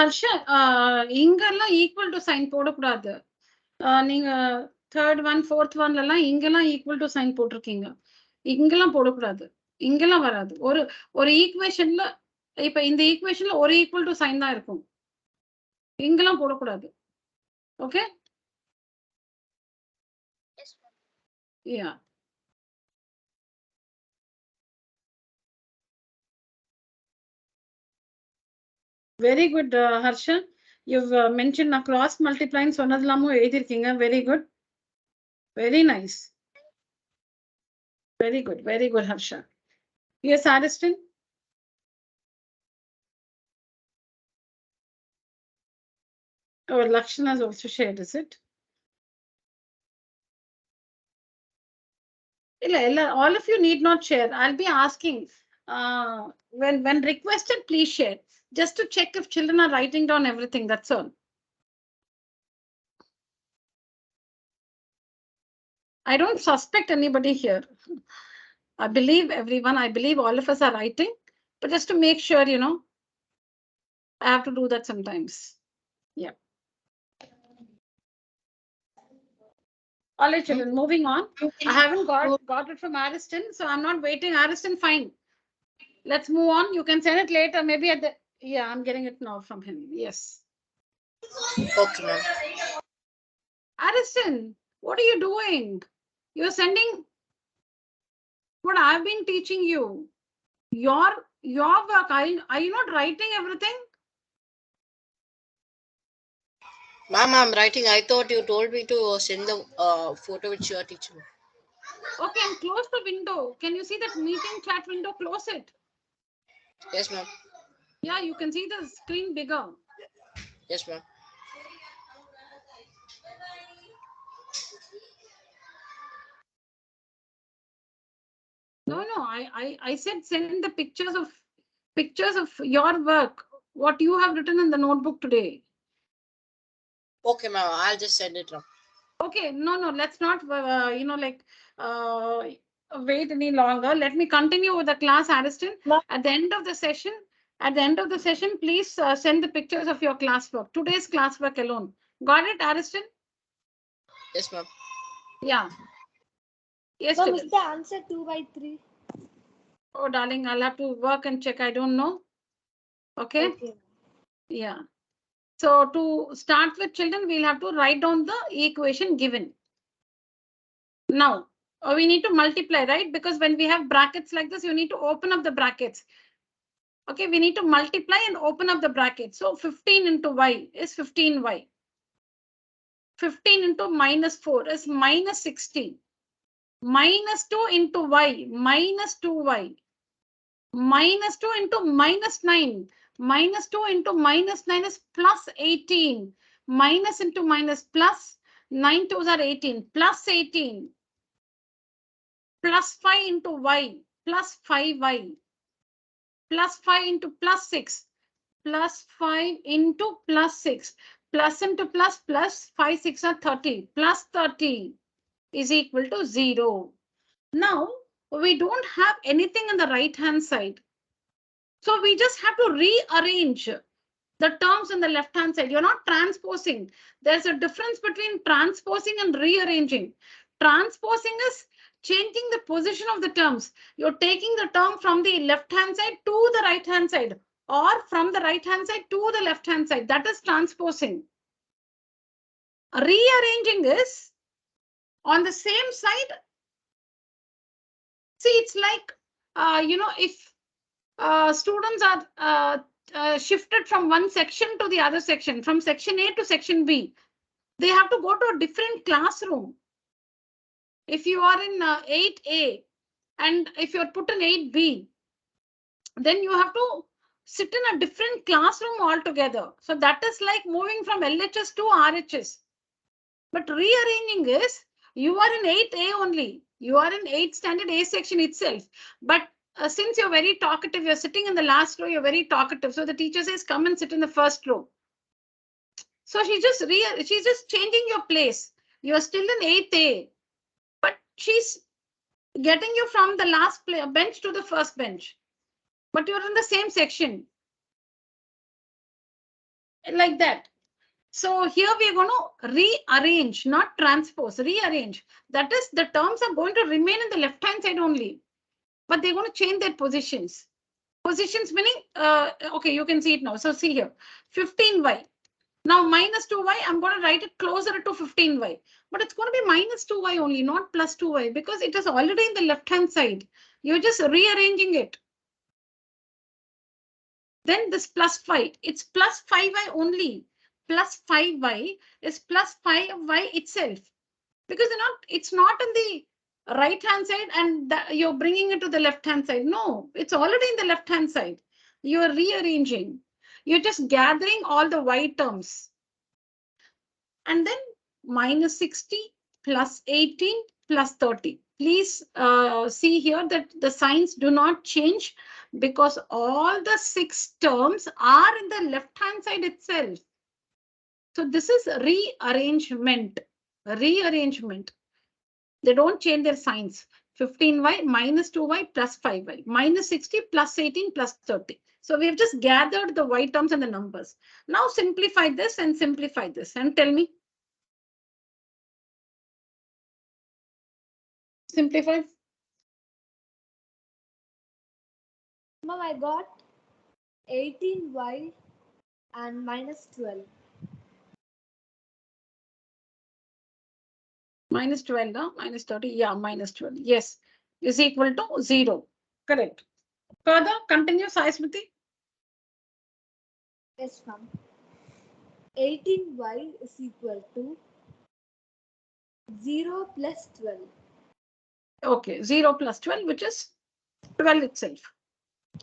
Harsha இங்கெல்லாம் equal to sign போடக்கூடாது. நீங்க third one fourth ஒன்லாம் இங்கெல்லாம் equal to sign போட்டிருக்கீங்க. இங்கெல்லாம் போடக்கூடாது. இங்கெல்லாம் வராது. ஒரு ஈக்குவேஷன்ல இப்ப இந்த ஈக்குவேஷன்ல ஒரு ஈக்குவல் டு சைன் தான் இருக்கும், இங்கெல்லாம் போடக்கூடாது. Okay, Yes, ma'am. yeah. Very good, Harsha. You've mentioned cross multiplying சொன்னதெல்லாமும் எழுதிருக்கீங்க. Very good. Very nice. Very good. Very good, Harsha. Yes, Ariston. Oh, Lakshana has also shared, is it? All of you need not share. I'll be asking when requested, please share. Just to check if children are writing down everything. That's all. I don't suspect anybody here. I believe everyone. I believe all of us are writing. But just to make sure, you know, I have to do that sometimes. Yeah. All right, children, moving on. I haven't got it from Ariston, so I'm not waiting. Ariston, fine. Let's move on. You can send it later, maybe at the, yeah, I'm getting it now from him. Yes. Okay, ma'am. Ariston, what are you doing? You're sending what I've been teaching you. Your work, are you not writing everything? Ma'am, I'm writing. I thought you told me to send the photo which you are teaching. Okay, and close the window. Can you see that meeting chat window? Close it. Yes, ma'am. Yeah, you can see the screen bigger. Yes, ma'am. No, I said send the pictures of your work, what you have written in the notebook today. Okay, ma'am. I'll just send it now. Okay, no, let's not, wait any longer. Let me continue with the class, Ariston. At the end of the session, please send the pictures of your classwork, today's classwork alone. Got it, Ariston? Yes, ma'am. Yeah. Yes, Ma'am, is students. the answer 2 by 3? Oh, darling, I'll have to work and check. I don't know. Okay. Okay. Yeah. So to start with, children, we'll have to write down the equation given. Now, we need to multiply, right? Because when we have brackets like this, you need to open up the brackets. Okay, we need to multiply and open up the brackets. So 15 into y is 15y. 15 into minus 4 is minus 16. Minus 2 into y, minus 2y. Minus 2 into minus 9. Minus 2 into minus 9 is plus 18. Minus into minus plus. 9 2s are 18. Plus 18. Plus 5 into y. Plus 5y. Plus 5 into plus 6. Plus 5 into plus 6. Plus into plus plus 5 6 are 30. Plus 30 is equal to 0. Now, we don't have anything on the right hand side. So we just have to rearrange the terms on the left hand side. You're not transposing. There's a difference between transposing and rearranging. Transposing is changing the position of the terms. You're taking the term from the left hand side to the right hand side, or from the right hand side to the left hand side. That is transposing. Rearranging is on the same side. See, it's like, if students are shifted from one section to the other section, from section A to section B, they have to go to a different classroom. If you are in 8A and if you're put in 8B, then you have to sit in a different classroom altogether. So that is like moving from LHS to RHS. But rearranging is, you are in 8A only. You are in 8th standard A section itself. But since you're very talkative, you're sitting in the last row, you're very talkative. So the teacher says, come and sit in the first row. So she's just changing your place. You're still in 8A, but she's getting you from the last bench to the first bench. But you're in the same section. Like that. So here we are going to rearrange, not transpose, rearrange. That is, the terms are going to remain in the left hand side only, but they're going to change their positions. Positions meaning, okay, you can see it now. So see here, 15y. Now minus 2y, I'm going to write it closer to 15y. But it's going to be minus 2y only, not plus 2y, because it is already in the left-hand side. You're just rearranging it. Then this plus 5, it's plus 5y only. Plus 5y is plus 5y itself. Because it's not in the right-hand side and you're bringing it to the left-hand side. No, it's already in the left-hand side. You're rearranging. You're just gathering all the y terms. And then minus 60 plus 18 plus 30. Please see here that the signs do not change because all the 6 terms are in the left-hand side itself. So this is rearrangement. Rearrangement. They don't change their signs. 15y minus 2y plus 5y minus 60 plus 18 plus 30. So we have just gathered the y terms and the numbers. Now simplify this and tell me. Simplify. Mom, I got 18y and minus 12. Minus 12, no? Minus 30, yeah, minus 12, yes, is equal to 0. Correct. Further, continue, Sai Smriti. Yes, ma'am. 18y is equal to 0 plus 12. Okay, 0 plus 12, which is 12 itself.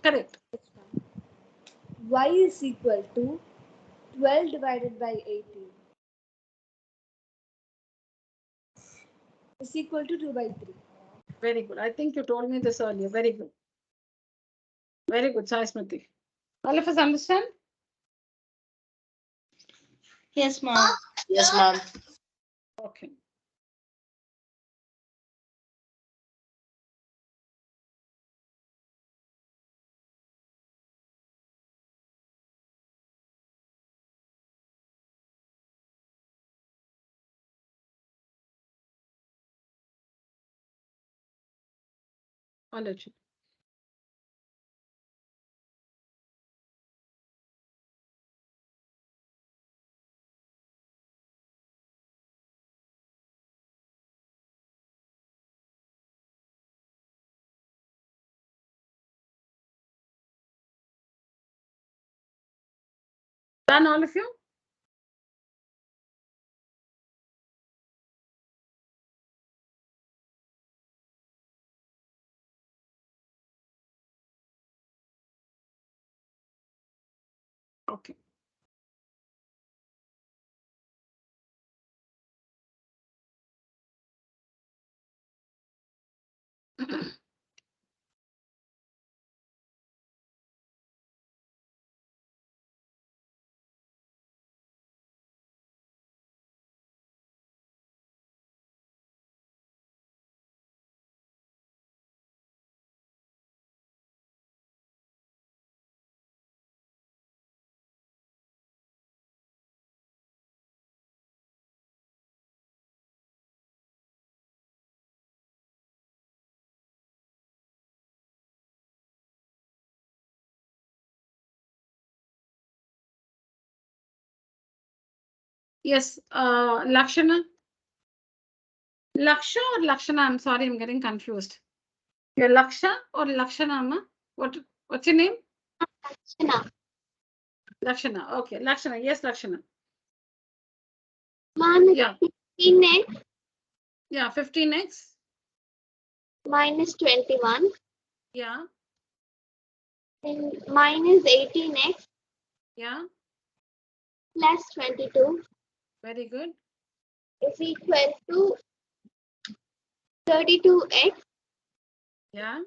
Correct. Yes, ma'am. Y is equal to 12 divided by 18 is equal to 2 by 3. Very good. I think you told me this earlier. Very good. Very good, Sai Smriti. All of us understand? Yes, ma'am. Yes, ma'am. Okay. I'll let you. Done, all of you? Okay. Yes, Lakshana. Laksha or Lakshana? I'm sorry, I'm getting confused. You're Laksha or Lakshana, Amma? What's your name? Lakshana. Lakshana. Okay, Lakshana. Yes, Lakshana. Ma'am, Yeah. 15x Yeah, 15x. minus 21 Yeah. and minus 18x Yeah. plus 22 Very good. is equal to 32x Yeah.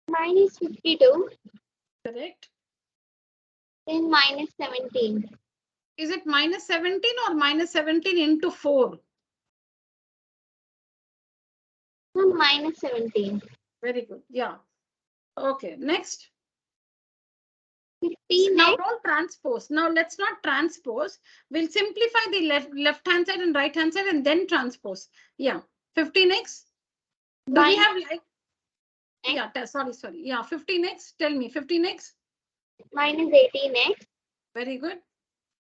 minus 52 Correct. then minus 17. Is it minus 17 or minus 17 into 4? Minus 17. Very good. Yeah. Okay. Next. Now 15x don't transpose. Now let's not transpose. We'll simplify the left hand side and right hand side and then transpose. Yeah, 15x. Do we have like? Yeah, sorry. Yeah, 15x. Tell me, 15x. minus 18x Very good.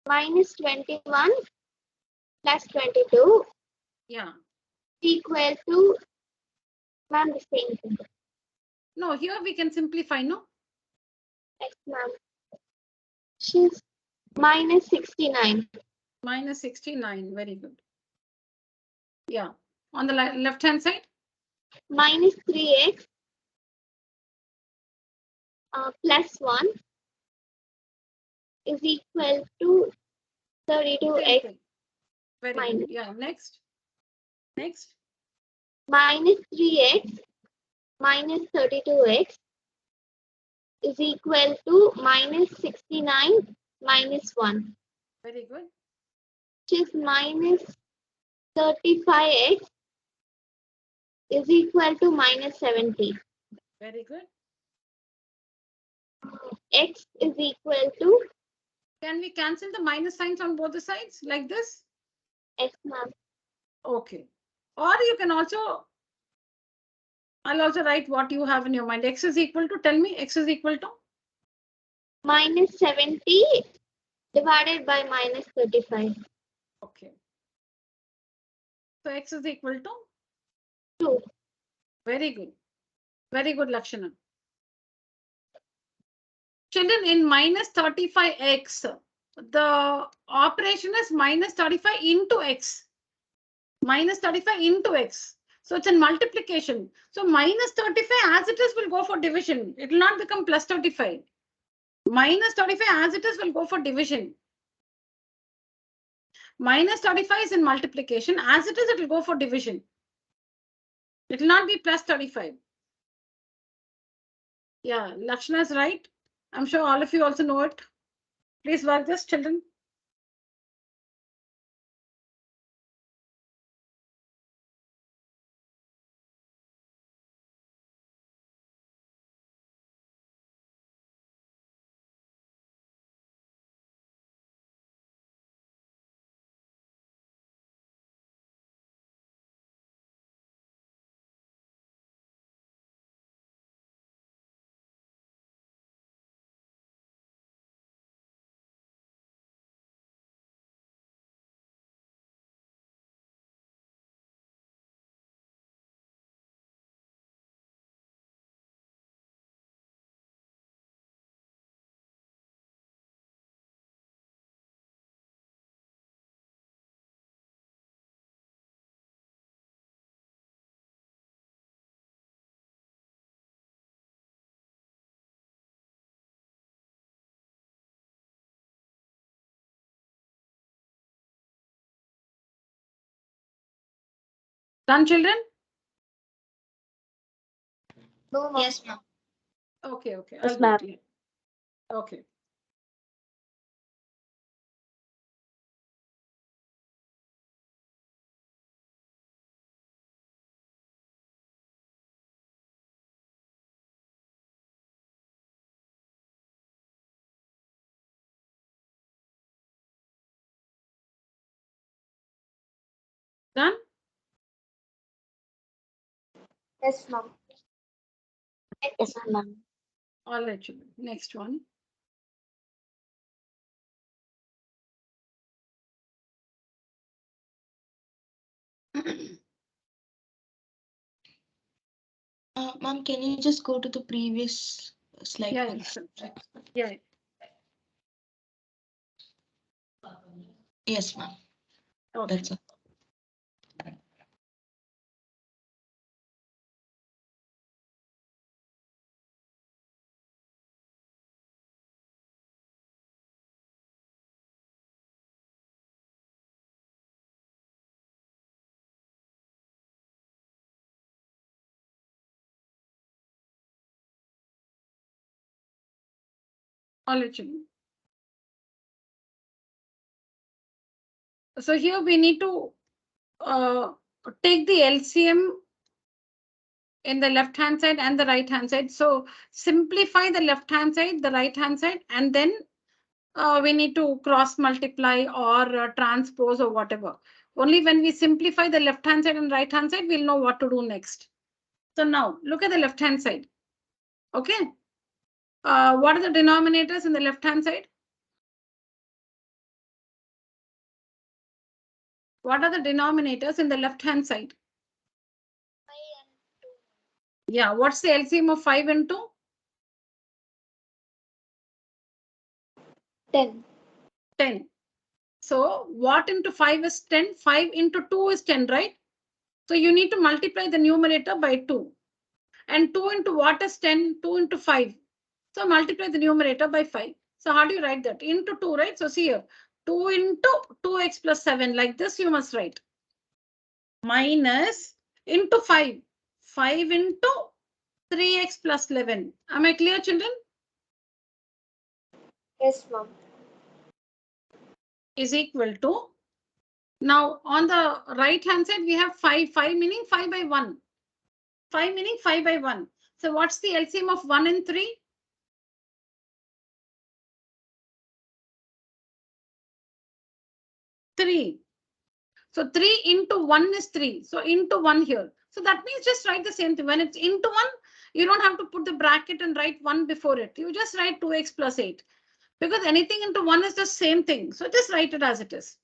minus 21 plus 22 Yeah. equal to, ma'am, the same thing. No, here we can simplify, no? Yes, ma'am. She's minus 69. Minus 69. Very good. Yeah. On the left hand side? Minus 3x plus 1 is equal to 32x Very minus. good. Yeah. Next. Minus 3x minus 32x is equal to minus 69 minus 1. Very good. Which is minus 35x is equal to minus 70. Very good. X is equal to, Can we cancel the minus signs on both the sides like this? X, ma'am. Okay. Or you can also, I'll also write what you have in your mind. X is equal to, tell me, X is equal to? Minus 70 divided by minus 35. Okay. So X is equal to? 2. Very good. Very good, Lakshana. Children, in minus 35x, the operation is minus 35 into x. Minus 35 into x. So it's a multiplication. So minus 35 as it is will go for division. It will not become plus 35. Minus 35 as it is will go for division. Minus 35 is in multiplication. As it is, it will go for division. It will not be plus 35. Yeah, Lakshana is right. I'm sure all of you also know it. Please work this, children. Done, children? No, ma'am. Yes, ma'am. Okay. Yes, ma'am. Okay. Done? Yes, ma'am. Yes, ma'am. All right, children. Next one. Ma'am, can you just go to the previous slide? Yeah, please? yeah. Yes, ma'am. Okay. That's all. All right, children. So here we need to take the LCM in the left hand side and the right hand side. So simplify the left hand side, the right hand side, and then we need to cross multiply or transpose or whatever. Only when we simplify the left hand side and right hand side, we'll know what to do next. So now look at the left hand side. Okay. What are the denominators in the left hand side? What are the denominators in the left hand side? 5 and 2. Yeah, what's the LCM of 5 and 2? 10. 10. So what into 5 is 10? 5 into 2 is 10, right? So you need to multiply the numerator by 2. And 2 into what is 10? 2 into 5. So multiply the numerator by 5. So how do you write that? Into 2, right? So see here, 2 into 2x plus 7. Like this you must write. Minus into 5. 5 into 3x plus 11. Am I clear, children? Yes, ma'am. Is equal to. Now on the right hand side we have 5. 5 meaning 5 by 1. 5 meaning 5 by 1. So what's the LCM of 1 and 3? 3. So 3 into 1 is 3. So into 1 here. So that means just write the same thing. When it's into 1, you don't have to put the bracket and write 1 before it. You just write 2x plus 8. Because anything into 1 is the same thing. So just write it as it is.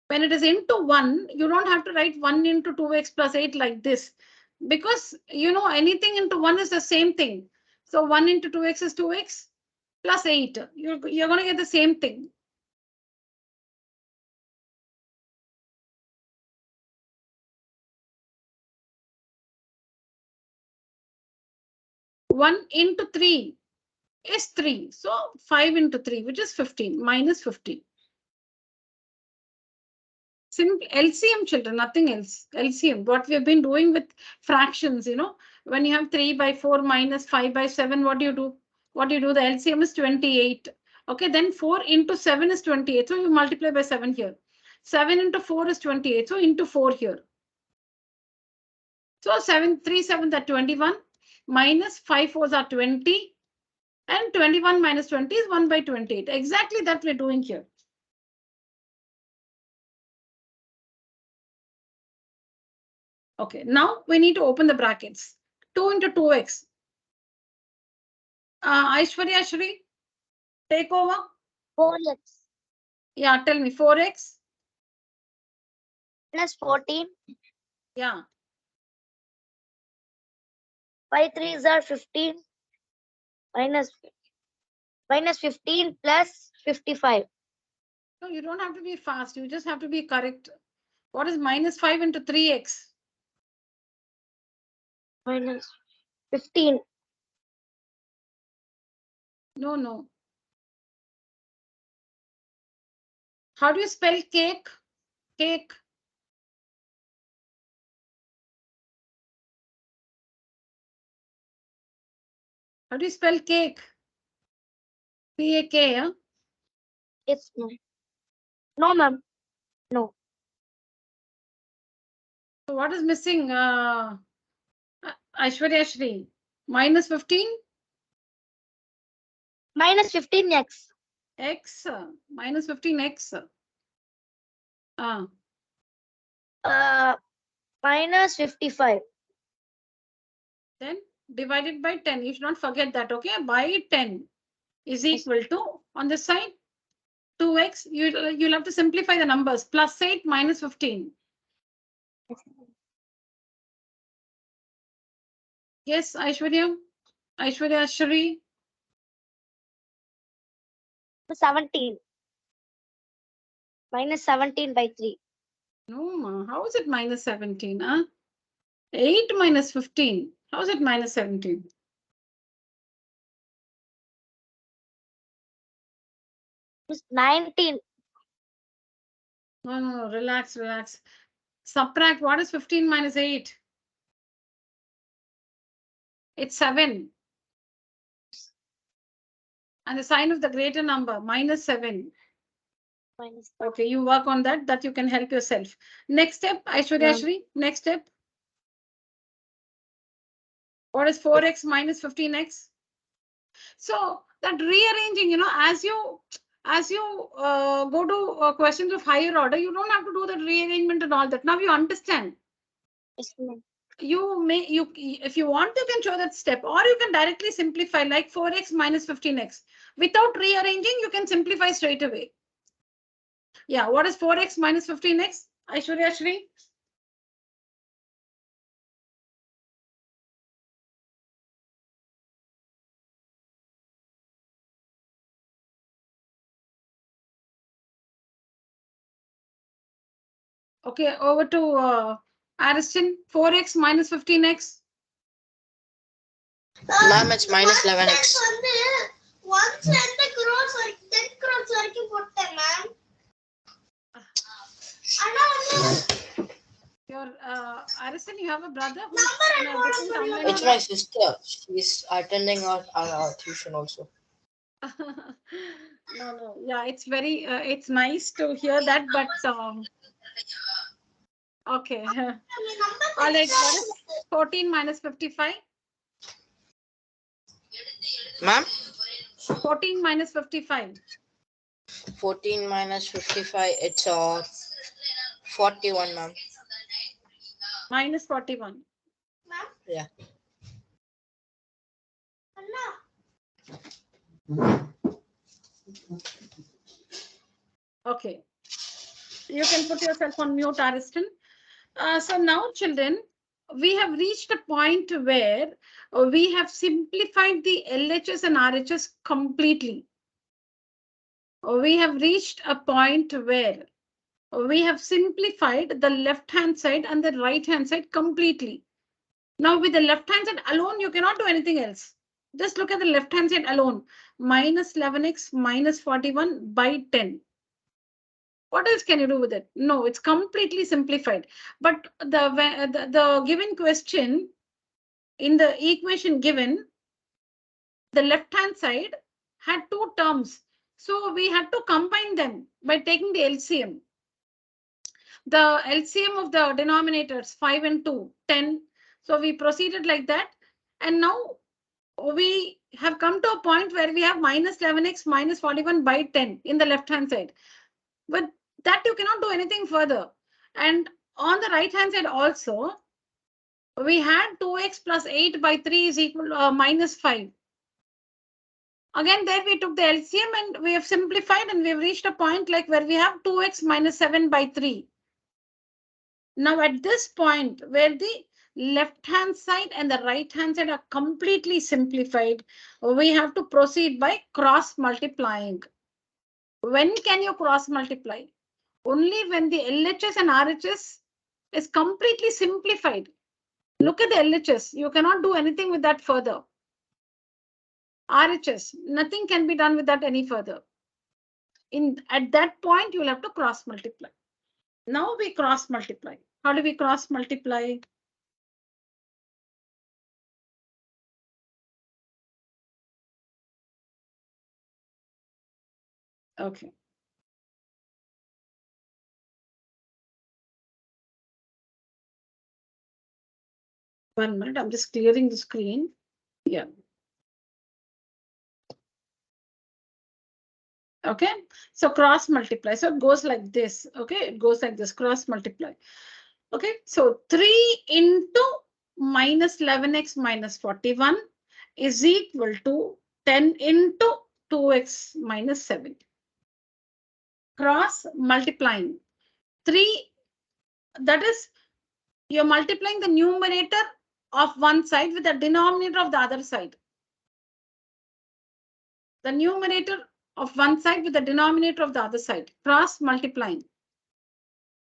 When it is into 1, you don't have to write 1 into 2x plus 8 like this. Because, you know, anything into 1 is the same thing. So 1 into 2x is 2x plus 8. You're going to get the same thing. One into 3 is 3. So 5 into 3, which is 15, minus 15. Simple LCM, children, nothing else. LCM, what we have been doing with fractions, you know, when you have 3 by 4 minus 5 by 7, what do you do? What do you do? The LCM is 28. Okay, then 4 into 7 is 28. So you multiply by 7 here. 7 into 4 is 28. So into 4 here. So 7, 3 7s are 21. Minus 5 4s are 20. And 21 minus 20 is 1 by 28. Exactly that we're doing here. Okay, now we need to open the brackets. 2 into 2x. Aishwarya Shri, take over. 4x Yeah, tell me 4x. plus 14. Yeah. 5 3s are 15. Minus 15 plus 55. No, you don't have to be fast. You just have to be correct. What is minus 5 into 3x? Minus 15. No, no. How do you spell cake? Cake. How do you spell cake? C-A-K, yeah? It's no, ma'am. No. So what is missing? Aishwarya Shri. Minus 15? Minus 15x. X. Minus 15x. Minus 55. Then divided by 10. You should not forget that, okay? By 10 is equal to, on this side, 2x. You'll have to simplify the numbers. Plus 8 minus 15. Yes, Aishwarya? Aishwarya Shri? 17. Minus 17 by 3. No, ma. How is it minus 17? 8 minus 15. How is it minus 17? It's 19. No, no, no. Relax, relax. Subtract. What is 15 minus 8? It's 7. And the sign of the greater number, minus 7. Minus Okay, you work on that. That you can help yourself. Next step, Aishwarya Shri. Next step. What is 4x minus 15x? So that rearranging, as you go to questions of higher order, you don't have to do that rearrangement and all that. Now you understand. Yes, ma'am. If you want, you can show that step, or you can directly simplify like 4x minus 15x. Without rearranging, you can simplify straight away. Yeah, what is 4x minus 15x? Aishwarya Shri? Okay, over to Ariston. 4x minus 15x. Ma'am, it's minus 11x. Once the crores 10 crores வரைக்கும் போட்டேன் ma'am. Your Ariston, you have a brother who's in a different Tamil It's my sister. She's attending our tuition also. No. Yeah, it's very, it's nice to hear that, but okay. All right, what is 14 minus 55? Ma'am? 14 minus 55. 14 minus 55, it's 41, ma'am. Minus 41. Yeah. Okay. You can put yourself on mute, Ariston. So now, children, we have reached a point where we have simplified the LHS and RHS completely. We have reached a point where we have simplified the left-hand side and the right-hand side completely. Now, with the left-hand side alone, you cannot do anything else. Just look at the left-hand side alone. Minus 11x minus 41 by 10. What else can you do with it? No, it's completely simplified. But the given question, in the equation given, the left-hand side had two terms. So we had to combine them by taking the LCM. The LCM of the denominators, 5 and 2, 10. So we proceeded like that. And now we have come to a point where we have minus 11x minus 41 by 10 in the left-hand side. But that you cannot do anything further. And on the right-hand side also, we had 2x plus 8 by 3 is equal to minus 5. Again, there we took the LCM and we have simplified and we have reached a point like where we have 2x minus 7 by 3. Now at this point where the left-hand side and the right-hand side are completely simplified, we have to proceed by cross multiplying. When can you cross multiply? Only when the LHS and RHS is completely simplified. Look at the LHS. You cannot do anything with that further. RHS, nothing can be done with that any further. At that point, you will have to cross multiply. Now we cross multiply. How do we cross multiply? Okay. One minute, I'm just clearing the screen. Yeah. Okay, so cross multiply. So it goes like this. Okay, it goes like this, cross multiply. Okay, so 3 into minus 11x minus 41 is equal to 10 into 2x minus 7. Cross multiplying. 3, that is, you're multiplying the numerator of one side with the denominator of the other side. The numerator of one side with the denominator of the other side. Cross multiplying.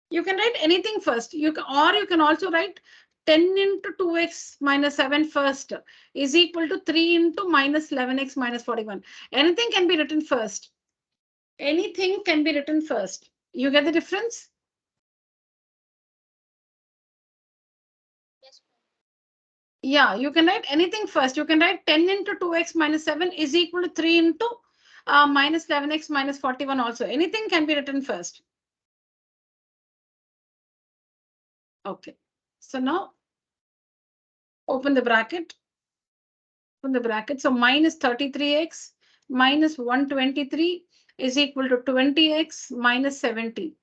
You can write anything first. You can also write 10 into 2x minus 7 first is equal to 3 into minus 11x minus 41. Anything can be written first. Anything can be written first. You get the difference? Yes, Yeah, you can write anything first. You can write 10 into 2x minus 7 is equal to 3 into minus 11x minus 41 also. Anything can be written first. Okay, so now open the bracket. from the bracket. So minus 33x minus 123 is equal to 20x minus 70.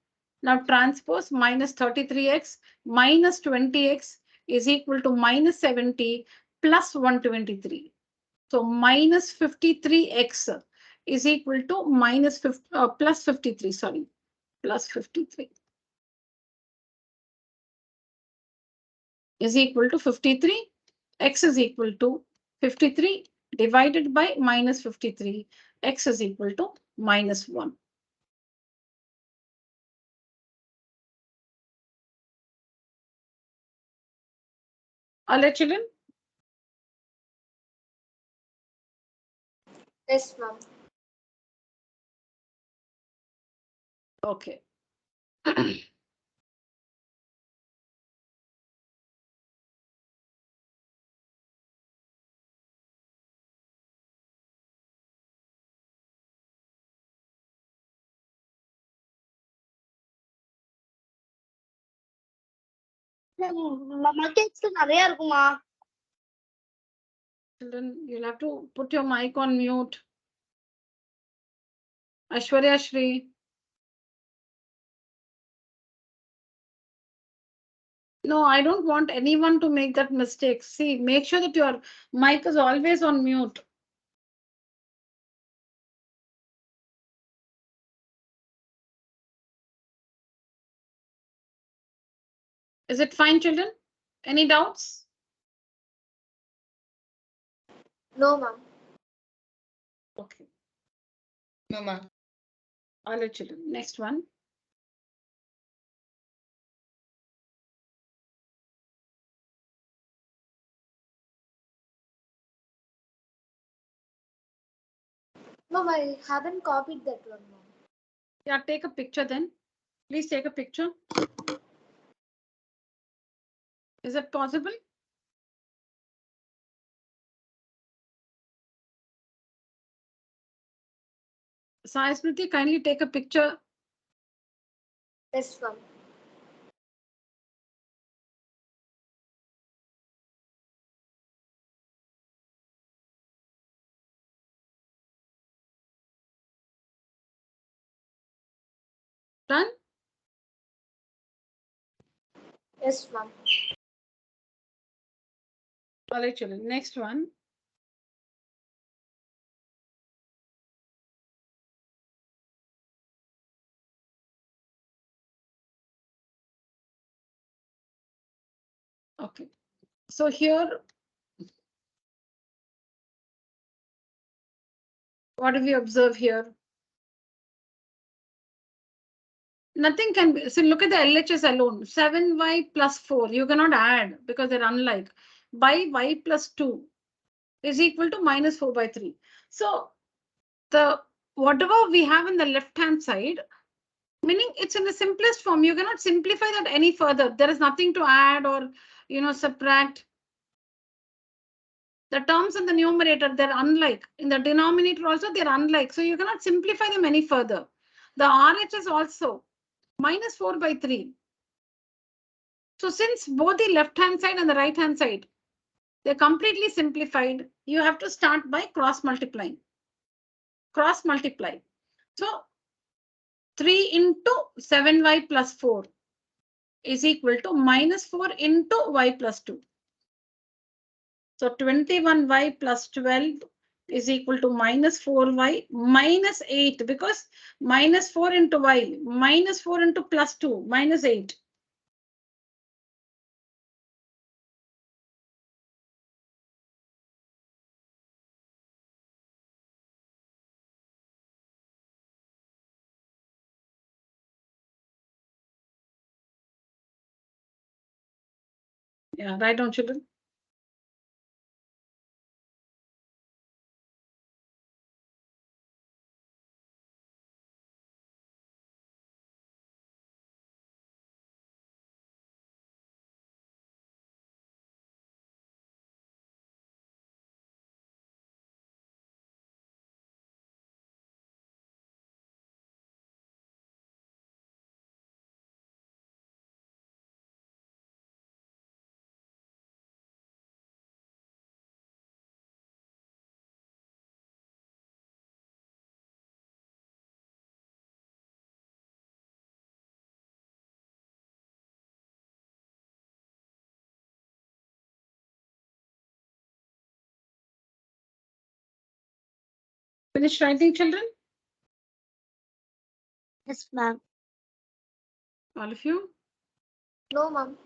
Now transpose minus 33x minus 20x is equal to minus 70 plus 123. So minus 53x is equal to plus 53, sorry, plus 53 is equal to 53. X is equal to 53 divided by minus 53. X is equal to minus 1. All right, children? Yes, ma'am. Okay. Text நிறைய இருக்குமா? Children, you'll have to put your mic on mute. Ashwarya Shri. No, I don't want anyone to make that mistake. See, make sure that your mic is always on mute. Is it fine, children? Any doubts? No, ma'am. Okay. No, ma'am. All right, children. Next one. Ma'am, I haven't copied that one, ma'am. Yeah, take a picture then. Please take a picture. Is it possible? Sai Smriti, kindly take a picture. Yes, ma'am. Done? Yes, ma'am. All right, children. Next one. Okay. So here, what do we observe here? Nothing can be. So look at the LHS alone. 7y plus 4. You cannot add because they're unlike. By y plus 2 is equal to minus 4 by 3. So the whatever we have in the left hand side, meaning it's in the simplest form. You cannot simplify that any further. There is nothing to add or subtract. The terms in the numerator, they're unlike. In the denominator also, they're unlike. So you cannot simplify them any further. The RHS also minus 4 by 3. So since both the left hand side and the right hand side, they're completely simplified, you have to start by cross multiplying. Cross multiply. So 3 into 7y plus 4 is equal to minus 4 into y plus 2. So 21y plus 12 is equal to minus 4y minus 8, because minus 4 into y minus 4 into plus 2 minus 8. Yeah, right on, children. Finish writing, children? Yes, ma'am. All of you? No, ma'am.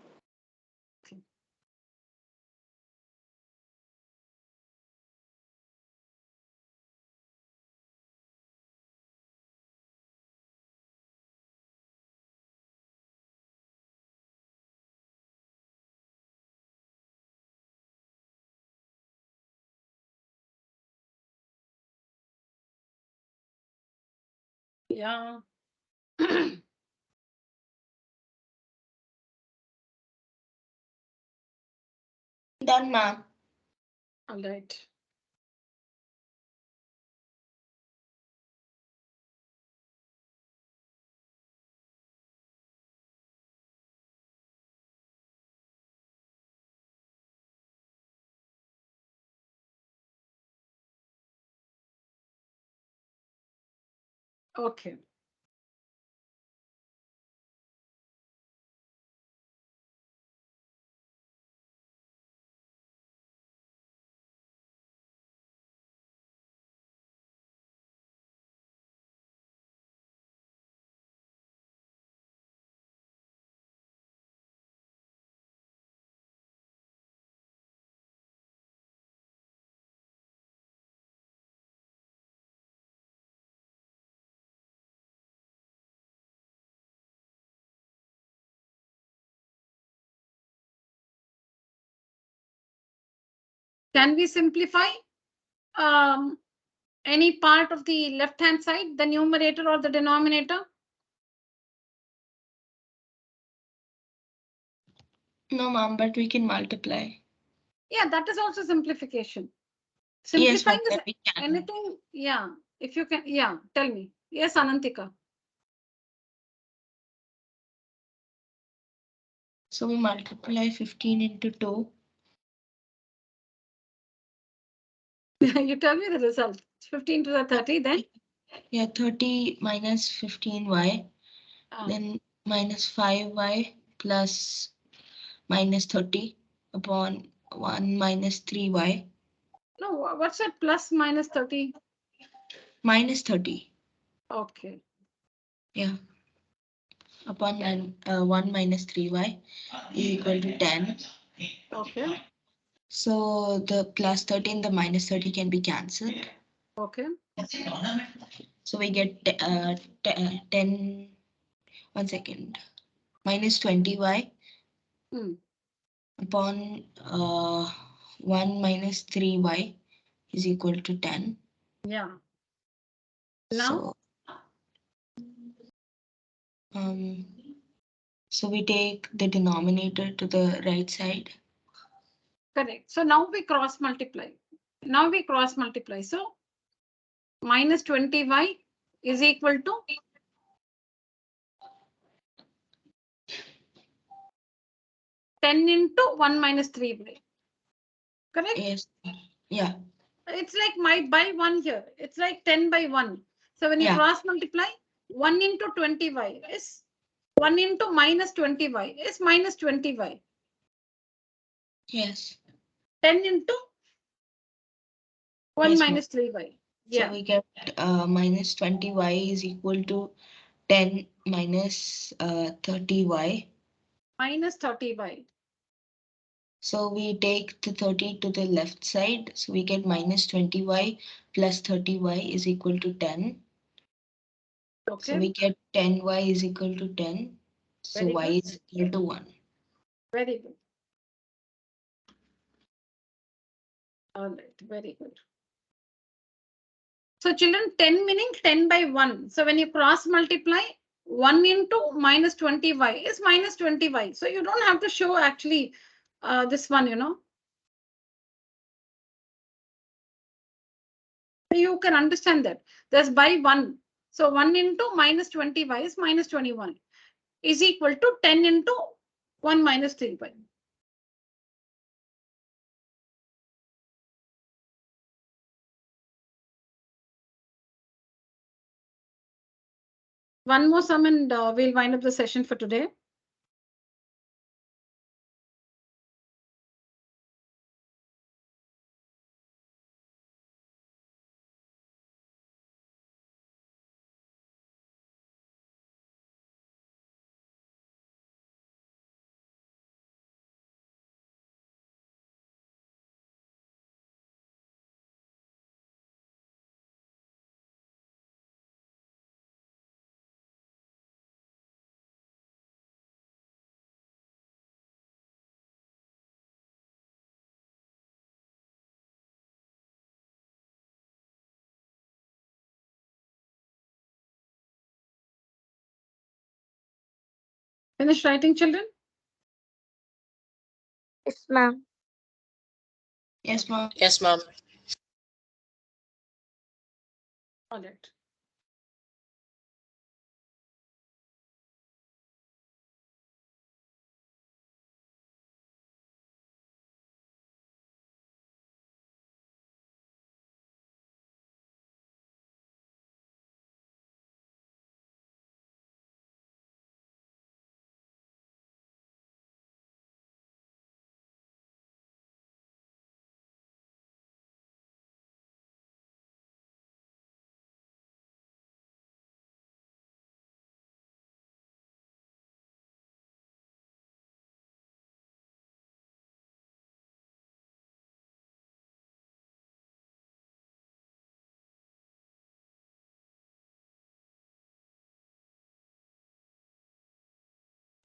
Yeah. Done, ma'am. All right. Okay. Can we simplify any part of the left-hand side, the numerator or the denominator? No, ma'am, but we can multiply. Yeah, that is also simplification. Yes, ma'am, Simplifying is we can. anything, yeah, if you can, yeah, tell me. Yes, Anantika. So we multiply 15 into 2. You tell me the result. 15 to the 30, then? Yeah, 30 minus 15y, then minus 5y plus minus 30 upon 1 minus 3y. No, what's that plus minus 30? Minus 30. Okay. Yeah. Upon 1 minus 3y is equal to 10. Okay. So the plus 30 and the minus 30 can be cancelled. Okay. So we get 10, 1 second, minus 20y upon 1 minus 3y is equal to 10. Yeah. Now? So we take the denominator to the right side. Correct. So now we cross multiply. Now we cross multiply. So minus 20y is equal to 10 into 1 minus 3y. Correct? Yes. Yeah. It's like my by 1 here. It's like 10 by 1. So when you cross multiply, 1 into 20y is 1 into minus 20y is minus 20y. Yes. 10 into 1 Yes, minus 3y. Yeah. So we get minus 20y is equal to 10 minus 30y. Minus 30y. So we take the 30 to the left side. So we get minus 20y plus 30y is equal to 10. Okay. So we get 10y is equal to 10. So Very y good. is equal to 1. Very good. All right. Very good. So children, 10 meaning 10 by 1. So when you cross multiply, 1 into minus 20y is minus 20y. So you don't have to show actually this one, you know. You can understand that. There's by 1. So 1 into minus 20y is minus 21 is equal to 10 into 1 minus 3y. One more sum and we'll wind up the session for today. Finish writing, children? Yes, ma'am. Yes, ma'am. Yes, ma'am. Got it.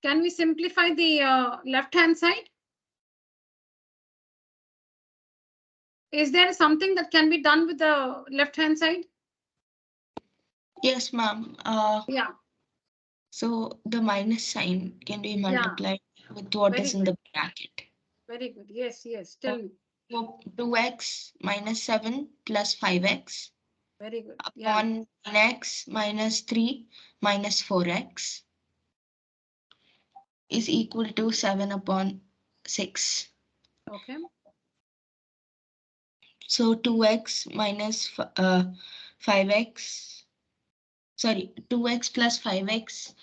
Can we simplify the left-hand side? Is there something that can be done with the left-hand side? Yes, ma'am. Yeah. So the minus sign can be multiplied with what Very is in good. the bracket. Very good. Yes, yes. Tell me. So 2x minus 7 plus 5x Very good. Yeah. upon 9x minus 3 minus 4x is equal to 7 upon 6. Okay. So 2x minus 5x, sorry, 2x plus 5x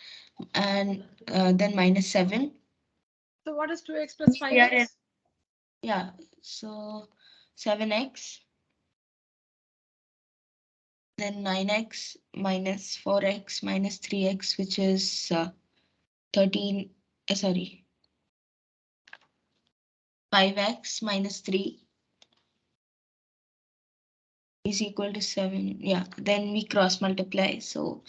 and then minus 7. So what is 2x plus We are in, 5x? yeah, so 7x, then 9x minus 4x minus 3x, which is 13, sorry, 5x minus 3 is equal to 7. Yeah, then we cross multiply. So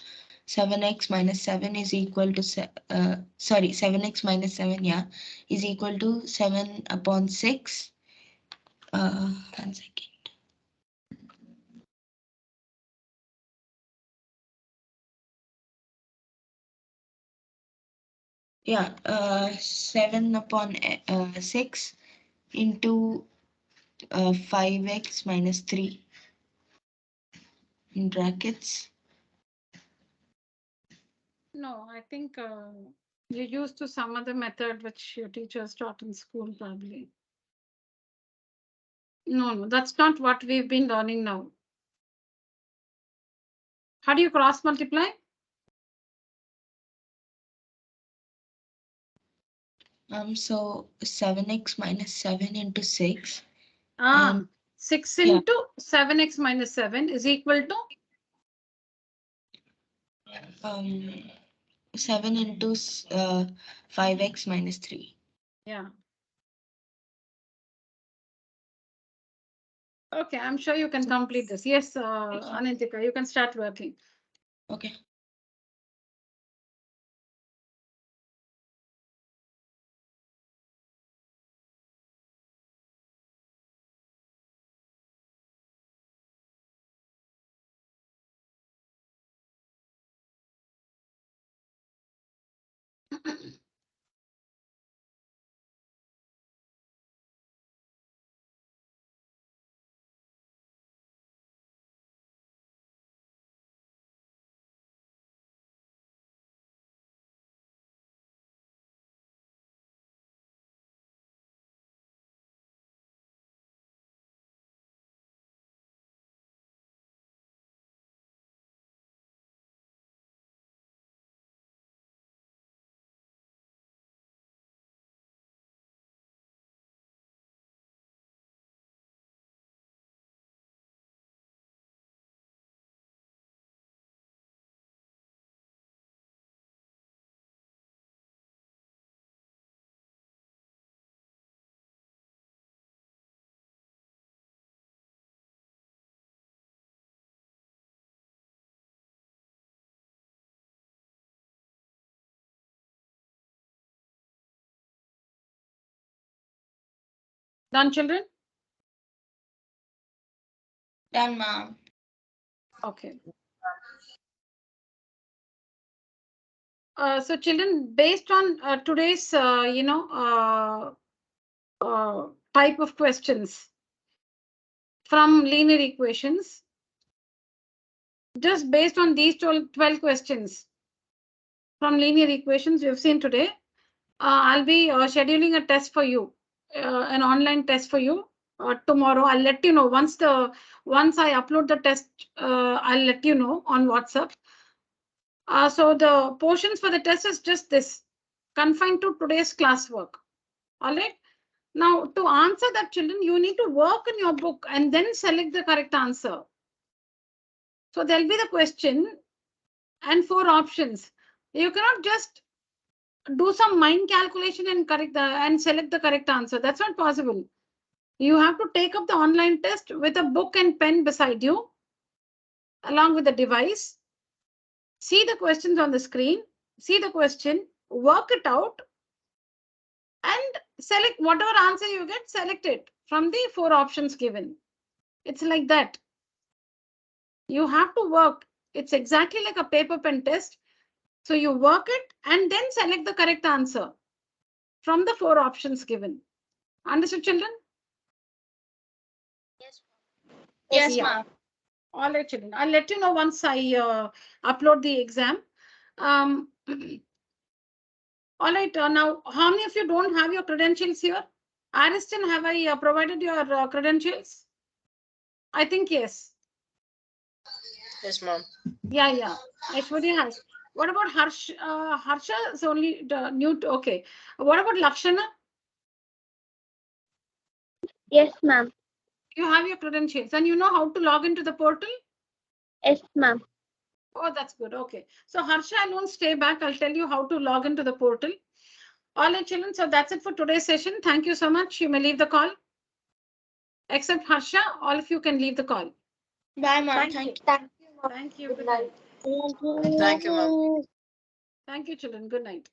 7x minus 7 is equal to, sorry, 7x minus 7, yeah, is equal to 7 upon 6. 1 second. Yeah, 7 upon 6 into 5x minus 3 in brackets. No, I think you used to some other method which your teachers taught in school probably. No, no, that's not what we've been learning now. How do you cross multiply? So 7x minus 7 into 6. Ah, 6 yeah. into 7x minus 7 is equal to 7 into 5x minus 3. yeah. Okay, I'm sure you can complete this. Yes, Anantika, you can start working. Okay. Done, children? Done, ma'am. Okay. So children, based on today's, type of questions from linear equations, just based on these 12 questions from linear equations we've seen today, I'll be scheduling a test for you, an online test for you tomorrow. I'll let you know once I upload the test. I'll let you know on WhatsApp. So the portions for the test is just this, confined to today's classwork. All right. Now, to answer that, children, you need to work in your book and then select the correct answer. So there'll be the question and 4 options. You cannot just do some mind calculation and select the correct answer. That's not possible. You have to take up the online test with a book and pen beside you, along with the device. See the questions on the screen, see the question, work it out, and select whatever answer you get, select it from the 4 options given. It's like that. You have to work. It's exactly like a paper pen test. So you work it and then select the correct answer from the 4 options given. Understood, children? Yes, Yeah. ma'am. All right, children. I'll let you know once I upload the exam. All right. Now, how many of you don't have your credentials here? Ariston, have I provided your credentials? I think yes. Yes, ma'am. Yeah. Aishwarya has. What about Harsha is only new. Okay. What about Lakshana? Yes, ma'am. You have your credentials and you know how to log into the portal? Yes, ma'am. Oh, that's good. Okay. So Harsha, I won't stay back. I'll tell you how to log into the portal. All right, children. So that's it for today's session. Thank you so much. You may leave the call. Except Harsha, all of you can leave the call. Bye, ma'am. Thank you. Thank you, ma'am. Thank you. Good Good night. night. Thank you, ma'am. Thank you, children. Good night.